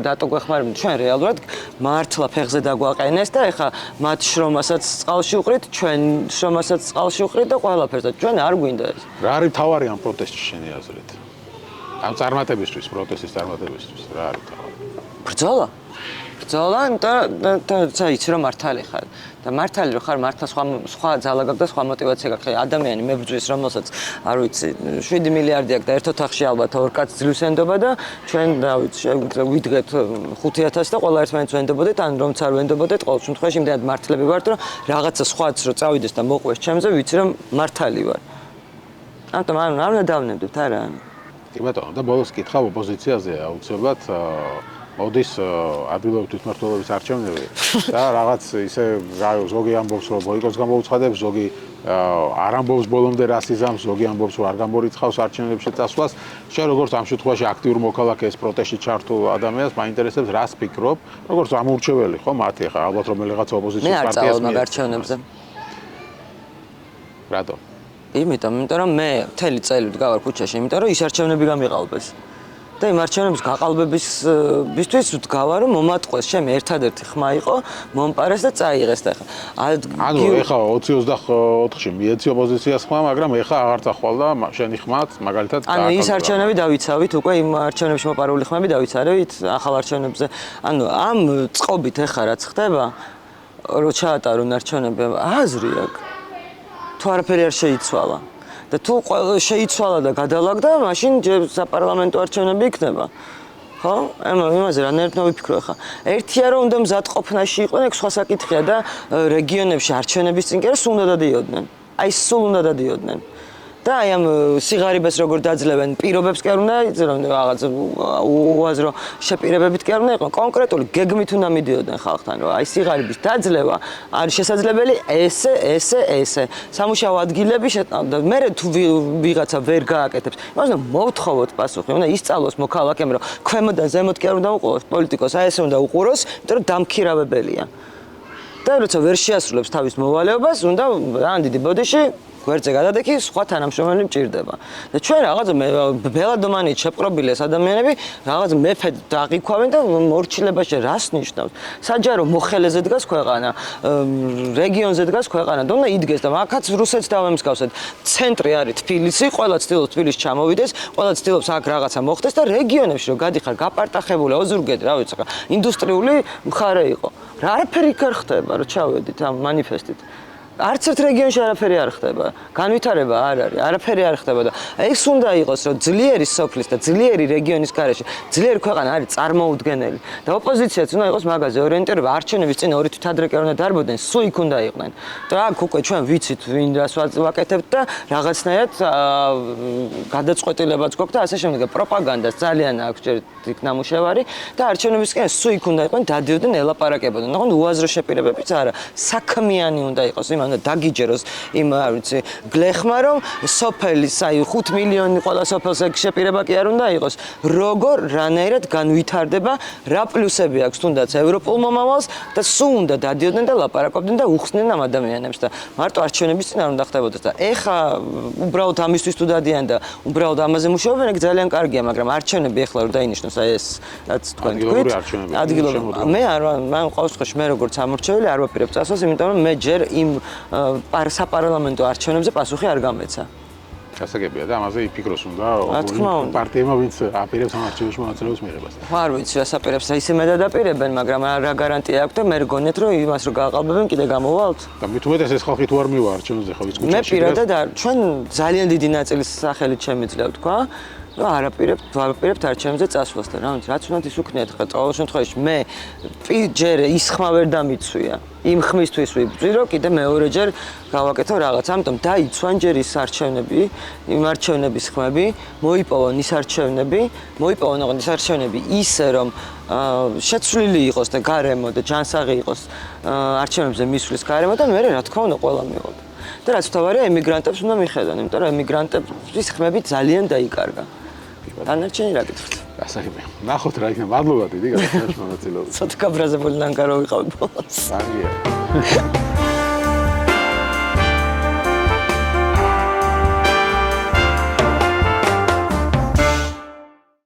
რატო გვეხმარებიან. ჩვენ რეალურად მართლა ფეხზე დაგვაყენეს და ეხა მათ შრომასაც წყალში უყრით, ჩვენ შრომასაც წყალში უყრით და ყველაფერს და ჩვენ არ გვინდა ეს. რა არის თავარი ამ პროტესტში შენი აზრით? ამ წარმატებისთვის, პროტესტის წარმატებისთვის, რა არის თავარი? ბრძოლა და იცი რომ მართალი ხარ და მართალი რო ხარ მართლა სხვა ძალა გაქვს და სხვა мотиваცია გაქვს. ადამიანი მებრძვის რომელსაც არ ვიცი 7 მილიარდი აქვს და ერთ ოთახში ალბათ ორ კაცს ძლივს ენდობა და ჩვენ რა ვიცი ვიდგეთ 5,000 და ყველა ერთმანეთს ვენდობოდეთ ან რომც არ ვენდობოდეთ ყოველ შემთხვევაში იმდენად მართლები ვართ რომ რაღაცა სხვაც რო წავიდეს და მოყვეს ჩემზე ვიცი რომ მართალი ვარ. ამიტომ არ უნდა დავნებდეთ არა. კი ბატონო და ბოლოს კითხავ ოპოზიციაზე აუცილებლად მოდის ადგილობრივი თვითმმართველობის არჩევნები და რაღაც ისე ზოგი ამბობს რომ ბოიკოტს გამოუცხადებს, ზოგი არ ამბობს ბოლომდე რას იზამს, ზოგი ამბობს რომ არ გამორიცხავს არჩევნებში წასვლას. შენ როგორც ამ შემთხვევაში აქტიურ მოქალაქე ეს პროტესტში ჩართულ ადამიანს მაინტერესებს რას ფიქრობ, როგორც ამურჩეველი ხო მათი ახლა ალბათ რომელიღაც ოპოზიციის პარტიას მე არ წავალ არჩევნებზე. რატო? იმიტომ რომ მე მთელი წელი ვდგავარ ქუჩაში, იმიტომ რომ ის არჩევნები გამიყალბეს. და იმ არჩევნების გაყალბებისთვის ვდგავარ რომ მომატყვეს ჩემი ერთადერთი ხმა იყო მომპარეს და წაიღეს და ანუ ეხლა 20-24-ში მიეცი ოპოზიციას ხმა, მაგრამ ეხლა აღარ წახვალ და შენი ხმაც მაგალითად ანუ ის არჩევნები დავიცავით უკვე იმ არჩევნებში მოპარული ხმები დავიცავით ახალ არჩევნებზე. ანუ ამ წყობით ეხლა რაც ხდება რომ ჩაატარონ არჩევნები აზრი აქვს თუ არაფერი არ შეიცვალა და თუ შეიცვალა და გადალაგდა, მაშინ საპარლამენტო არჩევნები იქნება. ხო? იმაზე რანაირად ვიფიქრო ხა. ერთია რომ უნდა მზადყოფნაში იყვნენ, ეგ სხვა საკითხია და რეგიონებში არჩევნების წინ კი რა სულ უნდა დადიოდნენ. აი სულ უნდა დადიოდნენ. და აი ამ სიღარიბეს როგორ დაძლევენ პირობებს კი არ უნდა იწერონ რაღაც უაზრო შეპირებებით კი არ უნდა იყოს კონკრეტული გეგმით უნდა მიდიოდნენ ხალხთან რომ აი სიღარიბის დაძლევა არის შესაძლებელი ესე სამუშაო ადგილები და მე თუ ვიღაცა ვერ გააკეთებს იმას უნდა მოვთხოვოთ პასუხი უნდა ისწავლოს მოქალაქემ რომ ქვემოდან ზემოთ კი არ უნდა უყუროს პოლიტიკოს აი ესე უნდა უყუროს იმიტომ რომ დამქირავებელია და როცა ვერ შეასრულებს თავის მოვალეობას უნდა ან დიდი ბოდიში გვერდზე გადადექი, სხვა თანამშრომელი მჭირდება. და ჩვენ რაღაცა ბელადომანით შეპყრობილი ეს ადამიანები რაღაც მეფედ დაღიქვავენ და მორჩილებაში რას ნიშნავს? საჯარო მოხელეზე დგას ქვეყანა, რეგიონზე დგას ქვეყანა, და უნდა იდგეს და მაგაც რუსეთს დავემსგავსეთ. ცენტრი არის თბილისი, ყველა ცდილობს თბილისში ჩამოვიდეს, ყველა ცდილობს აქ რაღაცა მოხდეს და რეგიონებში რომ გადიხარ გაპარტახებული, ოზურგეთ, რა ვიცი, ინდუსტრიული მხარე იყო. რა არაფერი არ ხდება, რომ ჩავედით ამ მანიფესტით. არც ერთ რეგიონში არაფერი არ ხდება. განვითარება არ არის, არაფერი არ ხდება და ეს უნდა იყოს, რომ ძლიერი სოფლის და ძლიერი რეგიონის გარეშე, ძლიერი ქვეყანა არის წარმოუდგენელი. და ოპოზიციაც უნდა იყოს მაგაზე ორიენტირება, არჩევნების წინ ორი თვით ადრე კი არ უნდა დარბოდნენ, სულ იქ უნდა იყვნენ. და აქ უკვე ჩვენ ვიცით, ვინ რას ვაკეთებთ და რაღაცნაირად გადაწყვეტილებაც გვაქვს და ასე შემდეგ. პროპაგანდას ძალიან აქვს ჯერ იქ ნამუშევარი და არჩევნების წინ სულ იქ უნდა იყვნენ, დადიოდნენ, ელაპარაკებოდნენ. თქო, უაზრო შეპირებებიც არა, საქმიანი უნდა იყოს იმ და დაგიჯეროს იმ არ ვიცი გლეხმა რომ სოფელის აი 5 მილიონი ყველა სოფელს ეგ შეპირება კი არ უნდა იყოს როგორ რანაირად განვითარდება რა პლუსები აქვს თუნდაც ევროპულ მომავალს და სულ უნდა დადიოდნენ და ლაპარაკობდნენ და უხსნდნენ ამ ადამიანებს და მარტო არჩევნების წინ არ უნდა ხდებოდეს და ეხა უბრალოდ ამისთვის თუ დადიან და უბრალოდ ამაზე მუშაობენ ეგ ძალიან კარგია მაგრამ არჩევნები ეხლა რომ დაინიშნოს აი ეს რაც თქვენ თქვით ადგილობრივი მე არ მან ყოველ შემთხვევაში მე როგორც ამორჩეველი არ ვაპირებ წასვლას იმიტომ რომ მე ჯერ იმ საპარლამენტო არჩევნებზე პასუხი არ გამეცა. გასაგებია და ამაზე იფიქროს უნდა პარტიებმა ვინც აპირებს ამ არჩევნებში მონაწილეობის მიღებას. არ ვიცი რას აპირებს ისე მე დადაპირებენ, მაგრამ რა გარანტია აქვს და მე გონიათ რომ იმას რომ გააყალბებენ კიდე გამოვალთ? და მით უმეტეს ეს ხალხი თუ არ მივა არჩევნებზე ხო ვიც კუჩაში. მე პირადად ჩვენ ძალიან დიდი ნაწილის სახელით შემიძლია ვთქვა. ვაპირებთ არჩევნებზე წასვლას და რაც უნდა ის უქნიათ ხა ყოველ შემთხვევაში მე ჯერ ის ხმა ვერ დამიცვია იმ ხმისთვის ვიბრძვი კიდე მეორეჯერ გავაკეთო რაღაც ამიტომ დაიცვან ჯერ ის არჩევნები იმ არჩევნების ხმები მოიპოვონ ის არჩევნები მოიპოვონ ის არჩევნები ისე რომ შეცვლილი იყოს და გარემო და ჯანსაღი იყოს არჩევნებზე მისვლის გარემო და მე რა თქმა უნდა ყველა მიიღო და რაც თავარია ემიგრანტებს უნდა მიხედონ იმიტომ რომ ემიგრანტების ხმები ძალიან დაიკარგა დანარჩენი რა გითხრათ? გასაგებია. ნახოთ რა იქნება. მადლობა დიდი გადაცემის მონაწილეობით. ცოტა გაბრაზებული ნანგარო ვიყავ ბოლოს. კარგია.